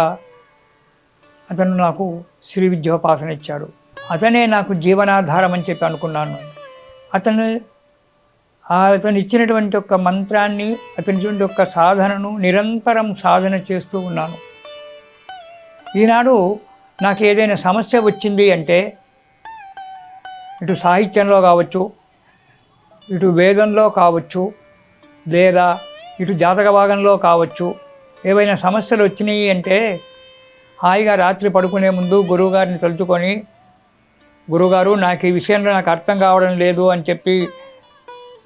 అతను నాకు శ్రీ విద్యోపాసన ఇచ్చాడు. అతనే నాకు జీవనాధారం అని చెప్పి అనుకున్నాను. అతను ఇచ్చినటువంటి ఒక మంత్రాన్ని, అతని యొక్క సాధనను నిరంతరం సాధన చేస్తూ ఉన్నాను. ఈనాడు నాకు ఏదైనా సమస్య వచ్చింది అంటే ఇటు సాహిత్యంలో కావచ్చు, ఇటు వేదంలో కావచ్చు, లేదా ఇటు జాతక భాగంలో కావచ్చు, ఏవైనా సమస్యలు వచ్చినాయి అంటే హాయిగా రాత్రి పడుకునే ముందు గురువుగారిని తలుచుకొని, గురువుగారు నాకు ఈ విషయంలో నాకు అర్థం కావడం లేదు అని చెప్పి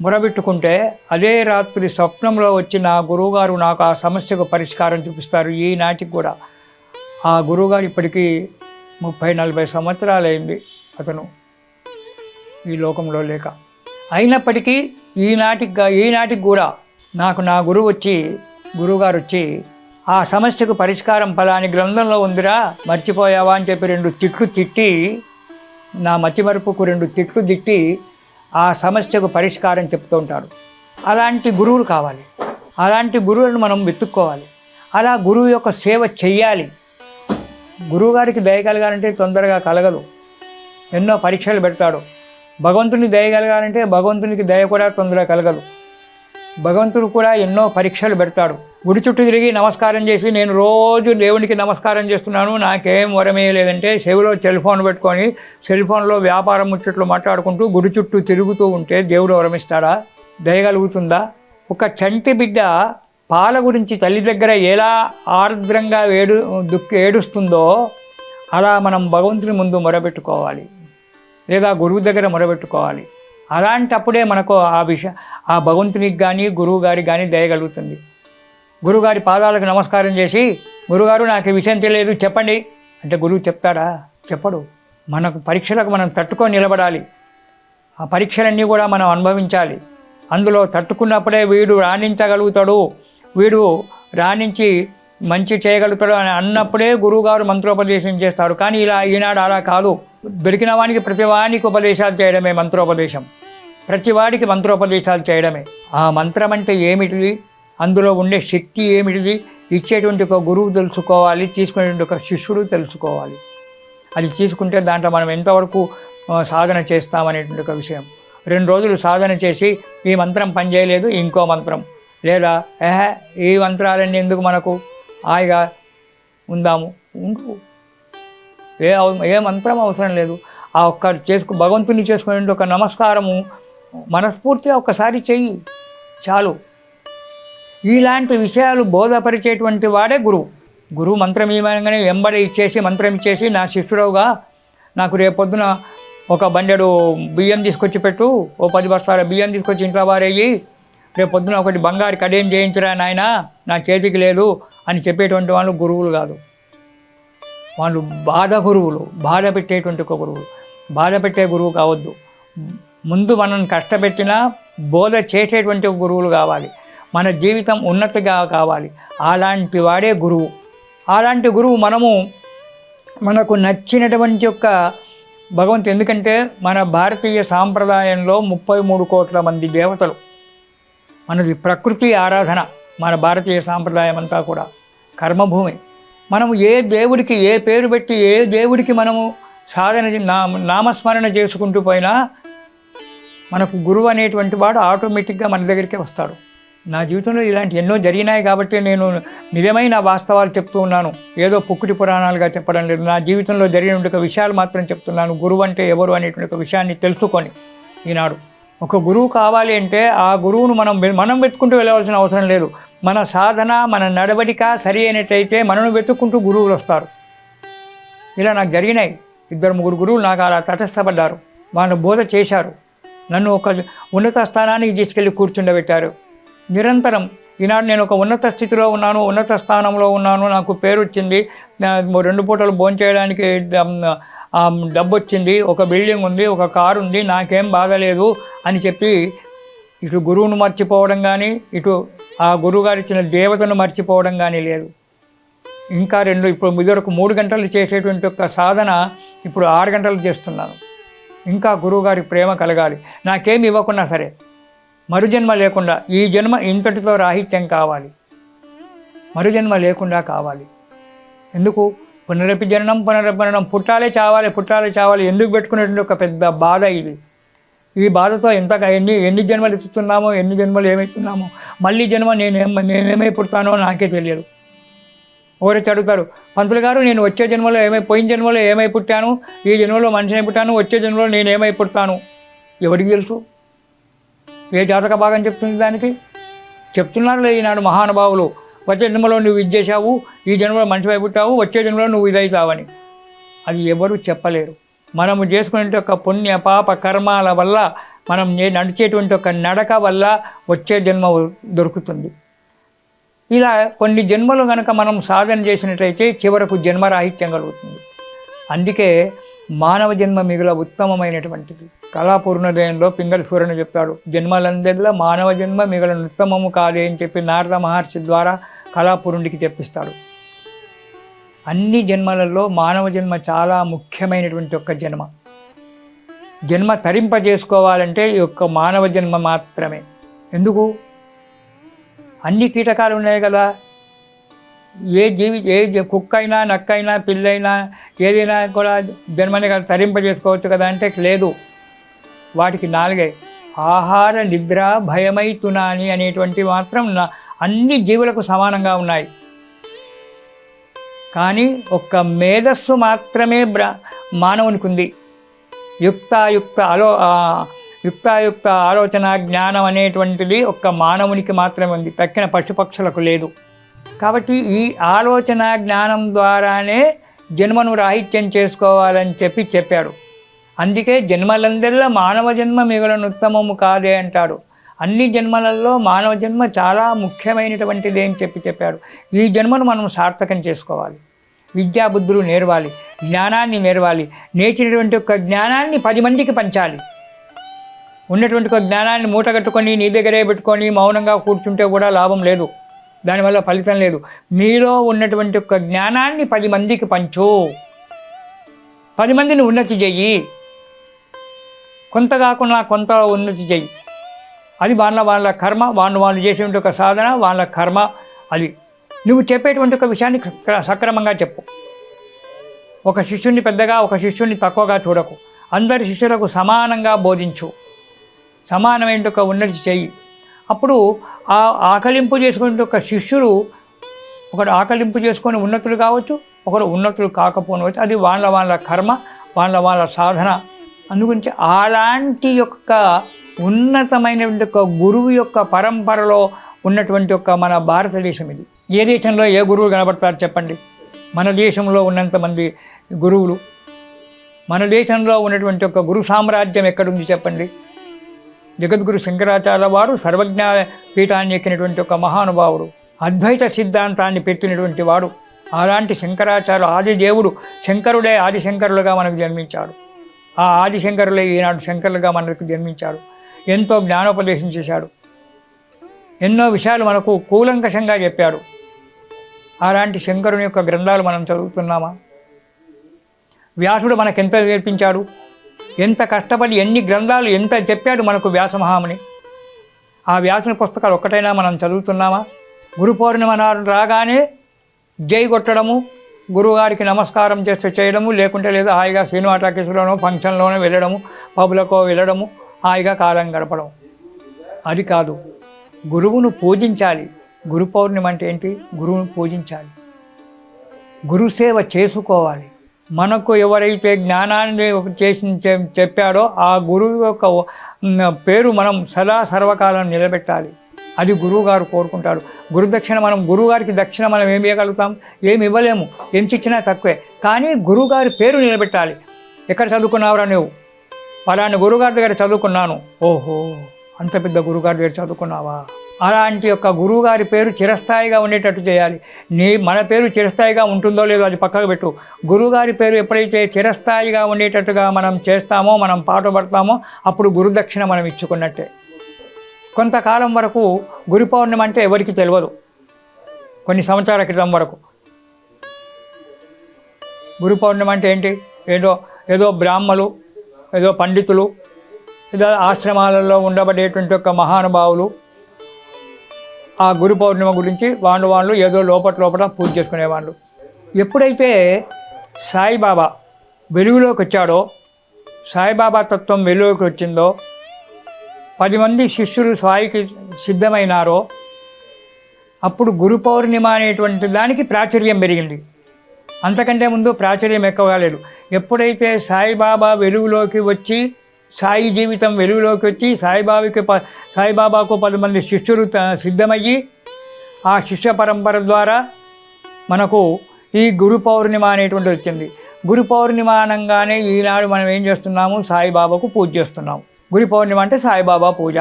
మొరబెట్టుకుంటే అదే రాత్రి స్వప్నంలో వచ్చి నా గురువుగారు నాకు ఆ సమస్యకు పరిష్కారం చూపిస్తారు. ఈనాటికి కూడా ఆ గురువుగారు ఇప్పటికీ 30-40 సంవత్సరాలైంది అతను ఈ లోకంలో లేక. అయినప్పటికీ ఈనాటికి కూడా నాకు నా గురువుగారు వచ్చి ఆ సమస్యకు పరిష్కారం ఫలాని గ్రంథంలో ఉందిరా మర్చిపోయావా అని చెప్పి 2 తిట్లు తిట్టి, నా మతిమరుపుకు 2 తిట్లు తిట్టి ఆ సమస్యకు పరిష్కారం చెప్తూ ఉంటాడు. అలాంటి గురువులు కావాలి. అలాంటి గురువులను మనం వెతుక్కోవాలి. అలా గురువు యొక్క సేవ చెయ్యాలి. గురువుగారికి దయ కలగాలంటే తొందరగా కలగదు. ఎన్నో పరీక్షలు పెడతాడు. భగవంతుని దయ కలగాలంటే భగవంతునికి దయ కూడా తొందరగా కలగదు. భగవంతుడు కూడా ఎన్నో పరీక్షలు పెడతాడు. గుడి చుట్టూ తిరిగి నమస్కారం చేసి నేను రోజు దేవునికి నమస్కారం చేస్తున్నాను, నాకేం వరమే లేదంటే చెవిలో సెల్ఫోన్ పెట్టుకొని సెల్ఫోన్లో వ్యాపారం ముచ్చట్లు మాట్లాడుకుంటూ గుడి చుట్టూ తిరుగుతూ ఉంటే దేవుడు వరమిస్తాడా? దయగలుగుతుందా? ఒక చంటి బిడ్డ పాల గురించి తల్లి దగ్గర ఎలా ఆర్ద్రంగా ఏడుస్తుందో అలా మనం భగవంతుని ముందు మొరబెట్టుకోవాలి, లేదా గురువు దగ్గర మొరబెట్టుకోవాలి. అలాంటప్పుడే మనకు ఆ భగవంతునికి కానీ గురువు గారికి కానీ దయగలుగుతుంది. గురువుగారి పాదాలకు నమస్కారం చేసి, గురుగారు నాకు ఈ విషయం తెలియదు చెప్పండి అంటే గురువు చెప్తాడా? చెప్పడు. మనకు పరీక్షలకు మనం తట్టుకొని నిలబడాలి. ఆ పరీక్షలన్నీ కూడా మనం అనుభవించాలి. అందులో తట్టుకున్నప్పుడే వీడు రాణించగలుగుతాడు, వీడు రాణించి మంచి చేయగలుగుతాడు అని అన్నప్పుడే గురువుగారు మంత్రోపదేశం చేస్తాడు. కానీ ఈనాడు అలా కాదు. దొరికిన వానికి ప్రతివానికి ఉపదేశాలు చేయడమే మంత్రోపదేశం. ప్రతివాడికి మంత్రోపదేశాలు చేయడమే. ఆ మంత్రం అంటే ఏమిటిది, అందులో ఉండే శక్తి ఏమిటిది, ఇచ్చేటువంటి ఒక గురువు తెలుసుకోవాలి, తీసుకునేటువంటి ఒక శిష్యుడు తెలుసుకోవాలి. అది తీసుకుంటే దాంట్లో మనం ఎంతవరకు సాధన చేస్తామనేటువంటి ఒక విషయం. 2 రోజులు సాధన చేసి ఈ మంత్రం పనిచేయలేదు ఇంకో మంత్రం, లేదా ఈ మంత్రాలన్నీ ఎందుకు మనకు, హాయిగా ఉందాము, ఏ మంత్రం అవసరం లేదు. ఆ ఒక్క భగవంతుని చేసుకునే ఒక నమస్కారము మనస్ఫూర్తిగా ఒక్కసారి చెయ్యి చాలు. ఇలాంటి విషయాలు బోధపరిచేటువంటి వాడే గురువు. గురువు మంత్రం ఇవ్వగానే ఎంబడి ఇచ్చేసి మంత్రం ఇచ్చేసి నా శిష్యుడవుగా నాకు రేపొద్దున ఒక బండెడు బియ్యం తీసుకొచ్చి పెట్టు, ఓ 10 బస్తాల బియ్యం తీసుకొచ్చి ఇంట్లో వారేయి, రేపొద్దున ఒకటి బంగారు కడియం చేయించరా నాయన, నా చేతికి లేదు అని చెప్పేటువంటి వాళ్ళు గురువులు కాదు. వాళ్ళు బాధ గురువులు, బాధ పెట్టేటువంటి ఒక గురువులు. బాధ పెట్టే గురువు కావద్దు. ముందు మనం కష్టపెట్టినా బోధ చేసేటువంటి గురువులు కావాలి. మన జీవితం ఉన్నతిగా కావాలి. అలాంటి వాడే గురువు. అలాంటి గురువు మనకు నచ్చినటువంటి యొక్క భగవంతుడు. ఎందుకంటే మన భారతీయ సాంప్రదాయంలో 33 కోట్ల మంది దేవతలు. మనది ప్రకృతి ఆరాధన. మన భారతీయ సాంప్రదాయం అంతా కూడా కర్మభూమి. మనము ఏ దేవుడికి ఏ పేరు పెట్టి ఏ దేవుడికి మనము సాధన నామస్మరణ చేసుకుంటూ పోయినా మనకు గురువు అనేటువంటి వాడు ఆటోమేటిక్గా మన దగ్గరికి వస్తాడు. నా జీవితంలో ఇలాంటి ఎన్నో జరిగినాయి కాబట్టి నేను నిజమైన వాస్తవాలు చెప్తూ ఉన్నాను. ఏదో పుక్కుటి పురాణాలుగా చెప్పడం లేదు. నా జీవితంలో జరిగిన విషయాలు మాత్రం చెప్తున్నాను. గురువు అంటే ఎవరు అనేటువంటి ఒక విషయాన్ని తెలుసుకొని ఈనాడు ఒక గురువు కావాలి అంటే ఆ గురువును మనం వెతుక్కుంటూ వెళ్ళవలసిన అవసరం లేదు. మన సాధన మన నడవడిక సరి అయినట్టయితే మనను వెతుక్కుంటూ గురువులు వస్తారు. ఇలా నాకు జరిగినాయి. 2-3 గురువులు నాకు అలా తటస్థపడ్డారు. వాళ్ళు బోధ చేశారు. నన్ను ఒక ఉన్నత స్థానానికి తీసుకెళ్ళి కూర్చుండబెట్టారు. నిరంతరం ఈనాడు నేను ఒక ఉన్నత స్థితిలో ఉన్నాను, ఉన్నత స్థానంలో ఉన్నాను, నాకు పేరు వచ్చింది, 2 పూటలు భోంచేయడానికి డబ్బు వచ్చింది, ఒక బిల్డింగ్ ఉంది, ఒక కారు ఉంది, నాకేం బాగలేదు అని చెప్పి ఇటు గురువును మర్చిపోవడం కానీ ఇటు ఆ గురువుగారు ఇచ్చిన దేవతను మర్చిపోవడం కానీ లేదు. ఇంకా ఇప్పుడు ఇదివరకు 3 గంటలు చేసేటువంటి ఒక సాధన ఇప్పుడు 6 గంటలు చేస్తున్నాను. ఇంకా గురువుగారి ప్రేమ కలగాలి. నాకేమి ఇవ్వకున్నా సరే మరుజన్మ లేకుండా, ఈ జన్మ ఇంతటితో రాహిత్యం కావాలి, మరుజన్మ లేకుండా కావాలి. ఎందుకు పునరపి జననం పునరపరణం, పుట్టాలే చావాలి ఎందుకు పెట్టుకునేటువంటి ఒక పెద్ద బాధ ఇది. ఈ బాధతో ఎన్ని జన్మలు ఎత్తుతున్నామో, ఎన్ని జన్మలు ఏమవుతున్నామో, మళ్ళీ జన్మ నేనేమై పుడతానో నాకే తెలియదు. ఎవరైతే అడుగుతారు, పంతులు గారు నేను వచ్చే జన్మలో పోయిన జన్మలో ఏమై పుట్టాను, ఈ జన్మలో మనిషిని పుట్టాను, వచ్చే జన్మలో నేను ఏమై పుడతాను ఎవరికి తెలుసు? ఏ జాతక భాగం చెప్తుంది దానికి? చెప్తున్నారు ఈనాడు మహానుభావులు, వచ్చే జన్మలో నువ్వు ఇది చేశావు, ఈ జన్మలో మనిషిపై పుట్టావు, వచ్చే జన్మలో నువ్వు ఇదవుతావని. అది ఎవరు చెప్పలేరు. మనము చేసుకునే ఒక పుణ్య పాప కర్మాల వల్ల, మనం నడిచేటువంటి ఒక నడక వల్ల వచ్చే జన్మ దొరుకుతుంది. ఇలా కొన్ని జన్మలు కనుక మనం సాధన చేసినట్లయితే చివరకు జన్మరాహిత్యం కలుగుతుంది. అందుకే మానవ జన్మ మిగుల ఉత్తమమైనటువంటిది. కళాపూర్ణోదయంలో పింగళి సూర్యుని చెప్తాడు, జన్మలందరిలో మానవ జన్మ మిగుల ఉత్తమము కాదే అని చెప్పి నారద మహర్షి ద్వారా కళాపూర్ణుడికి చెప్పిస్తాడు. అన్ని జన్మలలో మానవ జన్మ చాలా ముఖ్యమైనటువంటి ఒక జన్మ తరింపజేసుకోవాలంటే ఈ యొక్క మానవ జన్మ మాత్రమే. ఎందుకు? అన్ని కీటకాలు ఉన్నాయి కదా, ఏ కుక్క అయినా నక్కైనా పిల్లైనా ఏదైనా కూడా జన్మని తరింపజేసుకోవచ్చు కదా అంటే లేదు. వాటికి 4 ఆహార నిద్ర భయమైతునాని అనేటువంటి మాత్రం అన్ని జీవులకు సమానంగా ఉన్నాయి. కానీ ఒక్క మేధస్సు మాత్రమే మానవునికి ఉంది. యుక్తాయుక్త ఆలోచన జ్ఞానం అనేటువంటిది ఒక్క మానవునికి మాత్రమే ఉంది, తక్కిన పశుపక్షులకు లేదు. కాబట్టి ఈ ఆలోచన జ్ఞానం ద్వారానే జన్మను రాహిత్యం చేసుకోవాలని చెప్పాడు. అందుకే జన్మలందరిలో మానవ జన్మ మిగులను ఉత్తమము కాదే అంటాడు. అన్ని జన్మలలో మానవ జన్మ చాలా ముఖ్యమైనటువంటిది అని చెప్పాడు. ఈ జన్మను మనం సార్థకం చేసుకోవాలి. విద్యాబుద్ధులు నేర్వాలి, జ్ఞానాన్ని నేర్వాలి. నేర్చినటువంటి ఒక జ్ఞానాన్ని 10 మందికి పంచాలి. ఉన్నటువంటి ఒక జ్ఞానాన్ని మూటగట్టుకొని నీ దగ్గరే పెట్టుకొని మౌనంగా కూర్చుంటే కూడా లాభం లేదు, దానివల్ల ఫలితం లేదు. మీలో ఉన్నటువంటి ఒక జ్ఞానాన్ని 10 మందికి పంచు, 10 మందిని ఉన్నతి చెయ్యి, కొంత కాకుండా కొంత ఉన్నతి చెయ్యి. అది వాళ్ళ కర్మ, వాళ్ళు చేసేటువంటి ఒక సాధన, వాళ్ళ కర్మ. అది నువ్వు చెప్పేటువంటి ఒక విషయాన్ని సక్రమంగా చెప్పు. ఒక శిష్యుని పెద్దగా, ఒక శిష్యుని తక్కువగా చూడకు. అందరి శిష్యులకు సమానంగా బోధించు, సమానమైన ఒక ఉన్నతి చెయ్యి. అప్పుడు ఆ ఆకలింపు చేసుకునే ఒక శిష్యుడు, ఒకడు ఆకలింపు చేసుకొని ఉన్నతులు కావచ్చు, ఒకడు ఉన్నతులు కాకపోవచ్చు. అది వాళ్ళ కర్మ, వాళ్ళ సాధన. అందుగురించి అలాంటి యొక్క ఉన్నతమైనటువంటి ఒక గురువు యొక్క పరంపరలో ఉన్నటువంటి ఒక మన భారతదేశం ఇది. ఏ దేశంలో ఏ గురువు కనబడతారు చెప్పండి? మన దేశంలో ఉన్నంతమంది గురువులు, మన దేశంలో ఉన్నటువంటి ఒక గురు సామ్రాజ్యం ఎక్కడుంది చెప్పండి? జగద్గురు శంకరాచార్య వారు సర్వజ్ఞ పీఠాన్ని ఎక్కినటువంటి ఒక మహానుభావుడు, అద్వైత సిద్ధాంతాన్ని పెట్టినటువంటి వాడు. అలాంటి శంకరాచార్య ఆదిదేవుడు, శంకరుడే ఆదిశంకరులుగా మనకు జన్మించాడు. ఆ ఆదిశంకరులే ఈనాడు శంకరులుగా మనకు జన్మించాడు. ఎంతో జ్ఞానోపదేశం చేశాడు, ఎన్నో విషయాలు మనకు కూలంకషంగా చెప్పాడు. అలాంటి శంకరుని యొక్క గ్రంథాలు మనం చదువుతున్నామా? వ్యాసుడు మనకెంత నేర్పించాడు, ఎంత కష్టపడి ఎన్ని గ్రంథాలు ఎంత చెప్పాడు మనకు వ్యాసమహాముని. ఆ వ్యాసుని పుస్తకాలు ఒక్కటైనా మనం చదువుతున్నామా? గురు పౌర్ణిమ నాడు రాగానే జై కొట్టడము, గురువుగారికి నమస్కారం చేస్తూ చేయడము, లేకుంటే లేదా హాయిగా సినిమా టాకీస్లోనో ఫంక్షన్లోనో వెళ్ళడము, పబ్లకో వెళ్ళడము, హాయిగా కాలం గడపడం. అది కాదు, గురువును పూజించాలి. గురు పౌర్ణిమ అంటే ఏంటి? గురువును పూజించాలి, గురుసేవ చేసుకోవాలి. మనకు ఎవరైతే జ్ఞానాన్ని చేసి చెప్పాడో ఆ గురువు యొక్క పేరు మనం సదా సర్వకాలం నిలబెట్టాలి. అది గురువుగారు కోరుకుంటాడు. గురుదక్షిణ మనం గురువుగారికి దక్షిణ మనం ఏమి ఇవ్వగలుగుతాం? ఏమి ఇవ్వలేము, ఎంత ఇచ్చినా తక్కువే. కానీ గురువుగారి పేరు నిలబెట్టాలి. ఎక్కడ చదువుకున్నావురా నువ్వు? పలాని గురువుగారి దగ్గర చదువుకున్నాను. ఓహో, అంత పెద్ద గురువుగారి దగ్గర చదువుకున్నావా? అలాంటి యొక్క గురువుగారి పేరు చిరస్థాయిగా ఉండేటట్టు చేయాలి. మన పేరు చిరస్థాయిగా ఉంటుందో లేదో అది పక్కకు పెట్టు. గురువుగారి పేరు ఎప్పుడైతే చిరస్థాయిగా ఉండేటట్టుగా మనం చేస్తామో, మనం పాటుపడతామో, అప్పుడు గురుదక్షిణ మనం ఇచ్చుకున్నట్టే. కొంతకాలం వరకు గురు పౌర్ణిమ అంటే ఎవరికి తెలియదు. కొన్ని సంవత్సరాల క్రితం వరకు గురు పౌర్ణిమ అంటే ఏంటి? ఏదో బ్రాహ్మలు, ఏదో పండితులు, ఏదో ఆశ్రమాలలో ఉండబడేటువంటి ఒక మహానుభావులు ఆ గురు పౌర్ణిమ గురించి వాళ్ళు ఏదో లోపల పూజ చేసుకునేవాళ్ళు. ఎప్పుడైతే సాయిబాబా వెలుగులోకి వచ్చాడో, సాయిబాబా తత్వం వెలుగులోకి వచ్చిందో, 10 మంది శిష్యులు సాయికి సిద్ధమైనారో, అప్పుడు గురు పౌర్ణిమ అనేటువంటి దానికి ప్రాచుర్యం పెరిగింది. అంతకంటే ముందు ప్రాచుర్యం ఎక్కువగా లేదు. ఎప్పుడైతే సాయిబాబా వెలుగులోకి వచ్చి, సాయి జీవితం వెలుగులోకి వచ్చి, సాయిబాబాకు 10 మంది శిష్యులు సిద్ధమయ్యి, ఆ శిష్య పరంపర ద్వారా మనకు ఈ గురు పౌర్ణిమ అనేటువంటిది వచ్చింది. గురు పౌర్ణిమ అనగానే ఈనాడు మనం ఏం చేస్తున్నాము? సాయిబాబాకు పూజ చేస్తున్నాము. గురు పౌర్ణిమ అంటే సాయిబాబా పూజ.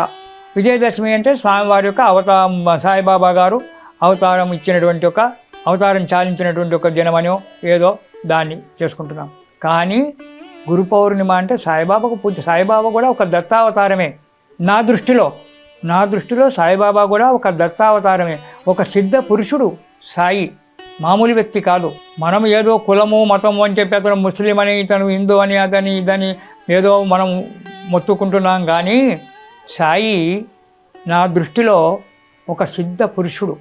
విజయదశమి అంటే స్వామివారి యొక్క సాయిబాబా గారు అవతారం ఇచ్చినటువంటి ఒక అవతారం చాలించినటువంటి ఒక దినమనో ఏదో దాన్ని చేసుకుంటున్నాం. కానీ గురు పౌర్ణిమ అంటే సాయిబాబాకు పూజ. సాయిబాబా కూడా ఒక దత్తావతారమే. నా దృష్టిలో సాయిబాబా కూడా ఒక దత్తావతారమే, ఒక సిద్ధ పురుషుడు సాయి, మామూలు వ్యక్తి కాదు. మనం ఏదో కులము మతము అని చెప్పి అతను ముస్లిం అని, ఇతను హిందూ అని, అదని ఇదని ఏదో మనం మొత్తుకుంటున్నాం. కానీ సాయి నా దృష్టిలో ఒక సిద్ధ పురుషుడు.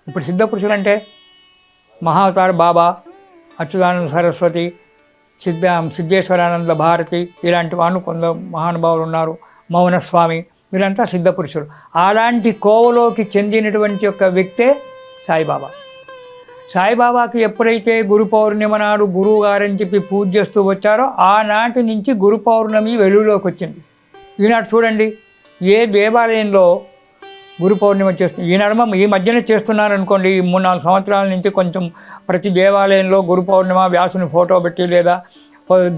ఇప్పుడు సిద్ధ పురుషుడు అంటే మహావతార బాబా, అచ్యుతానంద సరస్వతి, సిద్ధేశ్వరానంద భారతి, ఇలాంటి వాళ్ళు కొందరు మహానుభావులు ఉన్నారు. మౌనస్వామి, వీళ్ళంతా సిద్ధ పురుషులు. అలాంటి కోవలోకి చెందినటువంటి ఒక వ్యక్తే సాయిబాబా. సాయిబాబాకి ఎప్పుడైతే గురు పౌర్ణిమ నాడు గురువు గారని చెప్పి పూజ చేస్తూ వచ్చారో, ఆనాటి నుంచి గురు పౌర్ణమి వెలుగులోకి వచ్చింది. ఈనాడు చూడండి, ఏ దేవాలయంలో గురు పౌర్ణిమ చేస్తుంది. ఈ మధ్యన చేస్తున్నారు అనుకోండి. ఈ 3-4 సంవత్సరాల నుంచి కొంచెం ప్రతి దేవాలయంలో గురు పౌర్ణిమ వ్యాసుని ఫోటో పెట్టి లేదా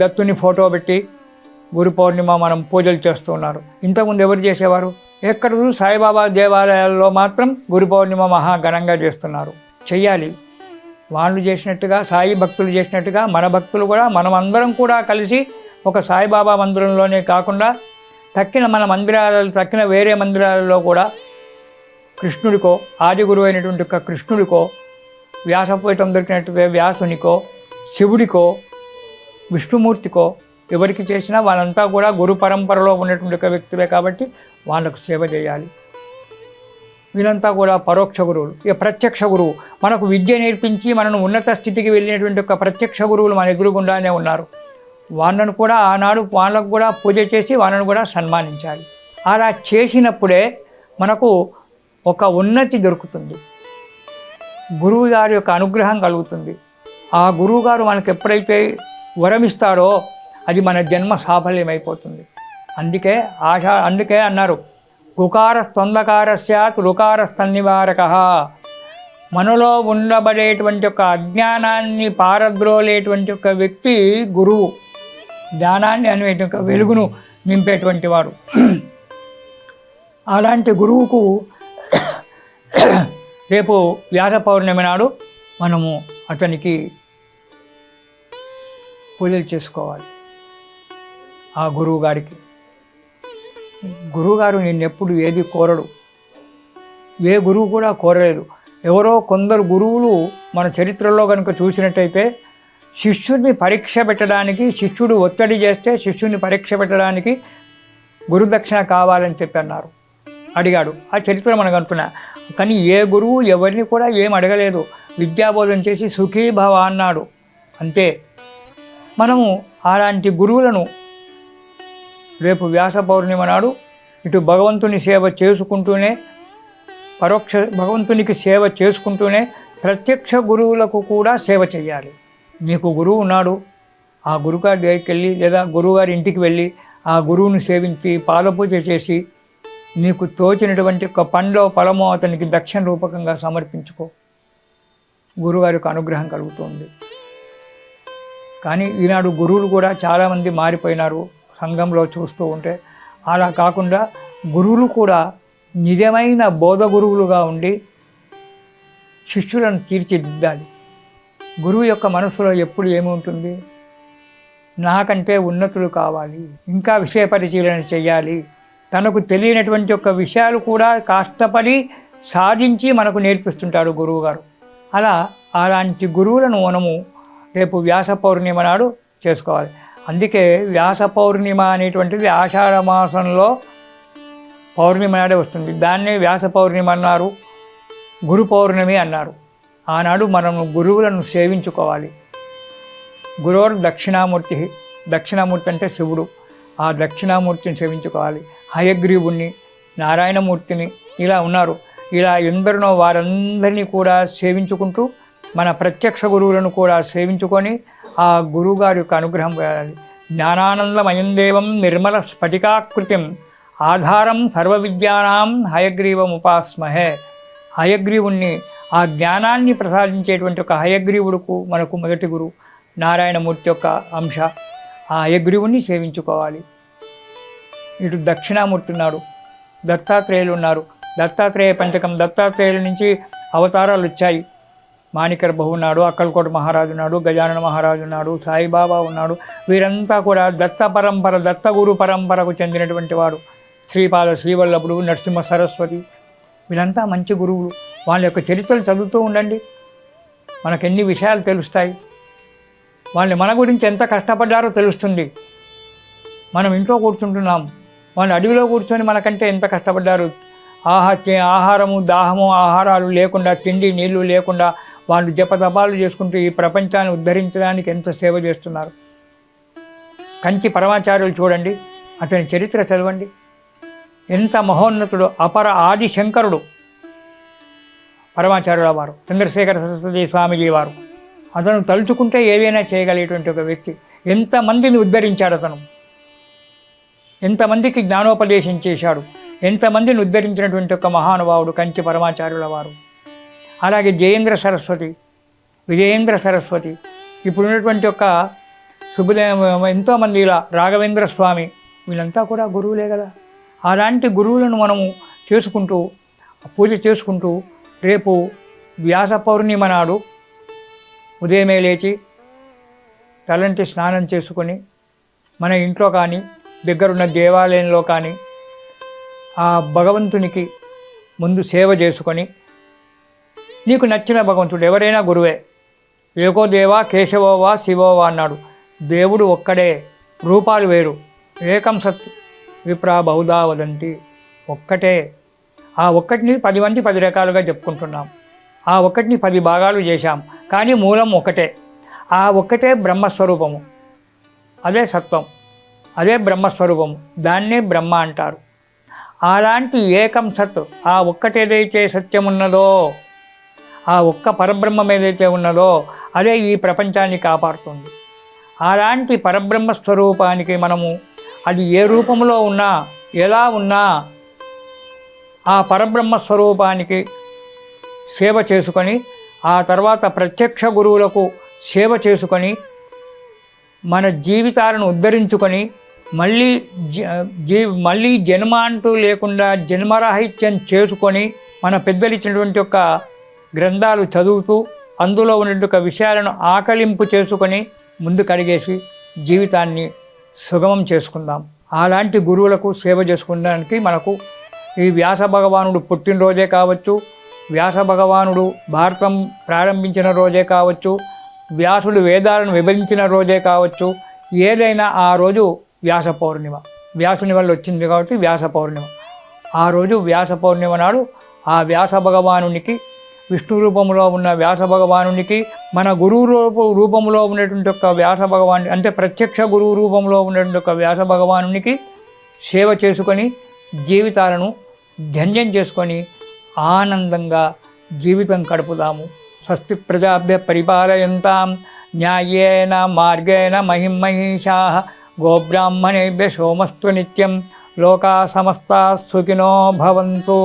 దత్తుని ఫోటో పెట్టి గురు పౌర్ణిమ మనం పూజలు చేస్తున్నారు. ఇంతకుముందు ఎవరు చేసేవారు? ఎక్కడ సాయిబాబా దేవాలయాల్లో మాత్రం గురు పౌర్ణిమ మహాఘనంగా చేస్తున్నారు. చెయ్యాలి. వాళ్ళు చేసినట్టుగా, సాయి భక్తులు చేసినట్టుగా మన భక్తులు కూడా, మనమందరం కూడా కలిసి ఒక సాయిబాబా మందిరంలోనే కాకుండా తక్కిన వేరే మందిరాలలో కూడా కృష్ణుడికో, ఆది గురువు అయినటువంటి ఒక కృష్ణుడికో, వ్యాసపీఠం దొరికినట్టుగా వ్యాసునికో, శివుడికో, విష్ణుమూర్తికో ఎవరికి చేసినా వాళ్ళంతా కూడా గురు పరంపరలో ఉన్నటువంటి ఒక వ్యక్తులే కాబట్టి వాళ్ళకు సేవ చేయాలి. వీళ్ళంతా కూడా పరోక్ష గురువులు. ఇక ప్రత్యక్ష గురువు మనకు విద్య నేర్పించి మనను ఉన్నత స్థితికి వెళ్ళినటువంటి ఒక ప్రత్యక్ష గురువులు మన ఎదురుగుండానే ఉన్నారు. వాళ్ళను కూడా ఆనాడు వాళ్ళకు కూడా పూజ చేసి వాళ్ళను కూడా సన్మానించాలి. అలా చేసినప్పుడే మనకు ఒక ఉన్నతి దొరుకుతుంది, గురువు గారి యొక్క అనుగ్రహం కలుగుతుంది. ఆ గురువు గారు మనకు ఎప్పుడైతే వరమిస్తాడో అది మన జన్మ సాఫల్యమైపోతుంది. అందుకే అన్నారు, కుకార స్తంధకార స్యాత్ రుకార స్తన్నివారక. మనలో ఉండబడేటువంటి ఒక అజ్ఞానాన్ని పారద్రోలేటువంటి ఒక వ్యక్తి గురువు. జ్ఞానాన్ని అనేటువంటి ఒక వెలుగును నింపేటువంటి వాడు. అలాంటి గురువుకు రేపు వ్యాస పౌర్ణమి నాడు మనము అతనికి పూజలు చేసుకోవాలి. ఆ గురువు గారికి, గురువుగారు నిన్నెప్పుడు ఏది కోరడు, ఏ గురువు కూడా కోరలేదు. ఎవరో కొందరు గురువులు మన చరిత్రలో కనుక చూసినట్టయితే శిష్యుడిని పరీక్ష పెట్టడానికి, శిష్యుడు ఒత్తిడి చేస్తే శిష్యుడిని పరీక్ష పెట్టడానికి గురుదక్షిణ కావాలని చెప్పి అడిగాడు. ఆ చరిత్ర మనకు అనుకున్నా. కానీ ఏ గురువు ఎవరిని కూడా ఏం అడగలేదు. విద్యాబోధన చేసి సుఖీభవ అన్నాడు, అంతే. మనము అలాంటి గురువులను రేపు వ్యాస పౌర్ణిమ నాడు ఇటు భగవంతుని సేవ చేసుకుంటూనే, భగవంతునికి సేవ చేసుకుంటూనే ప్రత్యక్ష గురువులకు కూడా సేవ చేయాలి. మీకు గురువు ఉన్నాడు, ఆ గురుగారి దగ్గరికి వెళ్ళి లేదా గురువుగారి ఇంటికి వెళ్ళి ఆ గురువుని సేవించి పాదపూజ చేసి నీకు తోచినటువంటి ఒక పండ్లో ఫలమో అతనికి దక్షిణ రూపకంగా సమర్పించుకో. గురువుగారికి అనుగ్రహం కలుగుతుంది. కానీ ఈనాడు గురువులు కూడా చాలామంది మారిపోయినారు సంఘంలో చూస్తూ ఉంటే. అలా కాకుండా గురువులు కూడా నిజమైన బోధ గురువులుగా ఉండి శిష్యులను తీర్చిదిద్దాలి. గురువు యొక్క మనసులో ఎప్పుడు ఏముంటుంది? నాకంటే ఉన్నతులు కావాలి, ఇంకా విషయ పరిశీలన చేయాలి, తనకు తెలియనటువంటి యొక్క విషయాలు కూడా కష్టపడి సాధించి మనకు నేర్పిస్తుంటాడు గురువుగారు. అలాంటి గురువులను మనము రేపు వ్యాస పౌర్ణిమ నాడు చేసుకోవాలి. అందుకే వ్యాస పౌర్ణిమ అనేటువంటిది ఆషాఢ మాసంలో పౌర్ణిమ నాడే వస్తుంది. దాన్నే వ్యాస పౌర్ణిమ అన్నారు, గురు పౌర్ణమి అన్నారు. ఆనాడు మనము గురువులను సేవించుకోవాలి. గురువురు దక్షిణామూర్తి, దక్షిణామూర్తి అంటే శివుడు. ఆ దక్షిణామూర్తిని సేవించుకోవాలి. హయగ్రీవుణ్ణి, నారాయణమూర్తిని, ఇలా ఉన్నారు. ఇలా ఎందరినో వారందరినీ కూడా సేవించుకుంటూ మన ప్రత్యక్ష గురువులను కూడా సేవించుకొని ఆ గురువుగారి యొక్క అనుగ్రహం కావాలి. జ్ఞానానందమయం దేవం నిర్మల స్ఫటికాకృతిం ఆధారం సర్వ విద్యానాం హయగ్రీవం ఉపాస్మహే. హయగ్రీవుణ్ణి, ఆ జ్ఞానాన్ని ప్రసాదించేటువంటి ఒక హయగ్రీవుడుకు మనకు మొదటి గురువు నారాయణమూర్తి యొక్క అంశ. ఆ హయగ్రీవుణ్ణి సేవించుకోవాలి. ఇటు దక్షిణామూర్తి ఉన్నాడు, దత్తాత్రేయులు ఉన్నారు. దత్తాత్రేయ పంచకం, దత్తాత్రేయుల నుంచి అవతారాలు వచ్చాయి. మాణికర బహు ఉన్నాడు, అక్కలకోట మహారాజు ఉన్నాడు, గజానన మహారాజు ఉన్నాడు, సాయిబాబా ఉన్నాడు. వీరంతా కూడా దత్త పరంపర, దత్తగురు పరంపరకు చెందినటువంటి వాడు. శ్రీపాద శ్రీవల్లభుడు, నరసింహ సరస్వతి, వీళ్ళంతా మంచి గురువులు. వాళ్ళ యొక్క చరిత్రలు చదువుతూ ఉండండి, మనకు ఎన్ని విషయాలు తెలుస్తాయి. వాళ్ళు మన గురించి ఎంత కష్టపడ్డారో తెలుస్తుంది. మనం ఇంట్లో కూర్చుంటున్నాం, వాళ్ళు అడవిలో కూర్చొని మనకంటే ఎంత కష్టపడ్డారు. ఆహారము, దాహము, ఆహారాలు లేకుండా, తిండి నీళ్లు లేకుండా వాళ్ళు జపతపాలు చేసుకుంటూ ఈ ప్రపంచాన్ని ఉద్ధరించడానికి ఎంత సేవ చేస్తున్నారు. కంచి పరమాచార్యులు చూడండి, అతని చరిత్ర చదవండి. ఎంత మహోన్నతుడు, అపర ఆది శంకరుడు పరమాచార్యుల వారు, చంద్రశేఖర సరస్వతి స్వామిజీ వారు. అతను తలుచుకుంటే ఏదైనా చేయగలిగేటువంటి ఒక వ్యక్తి. ఎంతమందిని ఉద్ధరించాడు అతను, ఎంతమందికి జ్ఞానోపదేశం చేశాడు, ఎంతమందిని ఉద్ధరించినటువంటి ఒక మహానుభావుడు కంచి పరమాచార్యుల వారు. అలాగే జయేంద్ర సరస్వతి, విజయేంద్ర సరస్వతి, ఇప్పుడున్నటువంటి ఒక ఎంతోమంది, ఇలా రాఘవేంద్ర స్వామి, వీళ్ళంతా కూడా గురువులే కదా. అలాంటి గురువులను మనము చేసుకుంటూ, పూజ చేసుకుంటూ రేపు వ్యాస పౌర్ణిమ నాడు ఉదయమే లేచి తలంటి స్నానం చేసుకొని మన ఇంట్లో కానీ దగ్గరున్న దేవాలయంలో కానీ ఆ భగవంతునికి ముందు సేవ చేసుకొని, నీకు నచ్చిన భగవంతుడు ఎవరైనా గురువే, ఏకో దేవా కేశవోవా శివోవా అన్నాడు. దేవుడు ఒక్కడే, రూపాలు వేరు. ఏకం సత్ విప్రా బహుదా వదంతి, ఒక్కటే. ఆ ఒక్కటిని 10 మంది 10 రకాలుగా చెప్పుకుంటున్నాం. ఆ ఒక్కటిని 10 భాగాలు చేశాం, కానీ మూలం ఒకటే. ఆ ఒక్కటే బ్రహ్మస్వరూపము, అదే సత్వం, అదే బ్రహ్మస్వరూపము, దాన్నే బ్రహ్మ అంటారు. అలాంటి ఏకం సత్, ఆ ఒక్కటేదైతే సత్యం ఉన్నదో, ఆ ఒక్క పరబ్రహ్మం ఏదైతే ఉన్నదో అదే ఈ ప్రపంచాన్ని కాపాడుతుంది. అలాంటి పరబ్రహ్మ స్వరూపానికి మనము అది ఏ రూపంలో ఉన్నా ఎలా ఉన్నా ఆ పరబ్రహ్మ స్వరూపానికి సేవ చేసుకొని ఆ తర్వాత ప్రత్యక్ష గురువులకు సేవ చేసుకొని మన జీవితాలను ఉద్ధరించుకొని మళ్ళీ జన్మ అంటూ లేకుండా జన్మరాహిత్యం చేసుకొని మన పెద్దలు ఇచ్చినటువంటి యొక్క గ్రంథాలు చదువుతూ అందులో ఉన్నటువంటి విషయాలను ఆకలింపు చేసుకొని ముందుకు అడిగేసి జీవితాన్ని సుగమం చేసుకుందాం. అలాంటి గురువులకు సేవ చేసుకోవడానికి మనకు ఈ వ్యాస భగవానుడు పుట్టినరోజే కావచ్చు, వ్యాస భగవానుడు భారతం ప్రారంభించిన రోజే కావచ్చు, వ్యాసుడు వేదాలను విభజించిన రోజే కావచ్చు, ఏదైనా ఆ రోజు వ్యాస పౌర్ణిమ, వ్యాసుని వల్ల వచ్చింది కాబట్టి వ్యాస పౌర్ణిమ. ఆ రోజు వ్యాస పౌర్ణిమ నాడు ఆ వ్యాస భగవానునికి, విష్ణు రూపంలో ఉన్న వ్యాస భగవానునికి, మన గురువు రూపంలో ఉన్నటువంటి ఒక వ్యాస భగవాను అంటే ప్రత్యక్ష గురువు రూపంలో ఉన్నటువంటి ఒక వ్యాస భగవానునికి సేవ చేసుకొని జీవితాలను ధన్యం చేసుకొని ఆనందంగా జీవితం గడుపుదాము. స్వస్తి ప్రజాభ్య పరిపాలయంతాం న్యాయేన మార్గేణ మహిమహీషాః గోబ్రాహ్మణేభ్యः సోమస్తు నిత్యం లోకా సమస్తా సుఖినో భవంతు.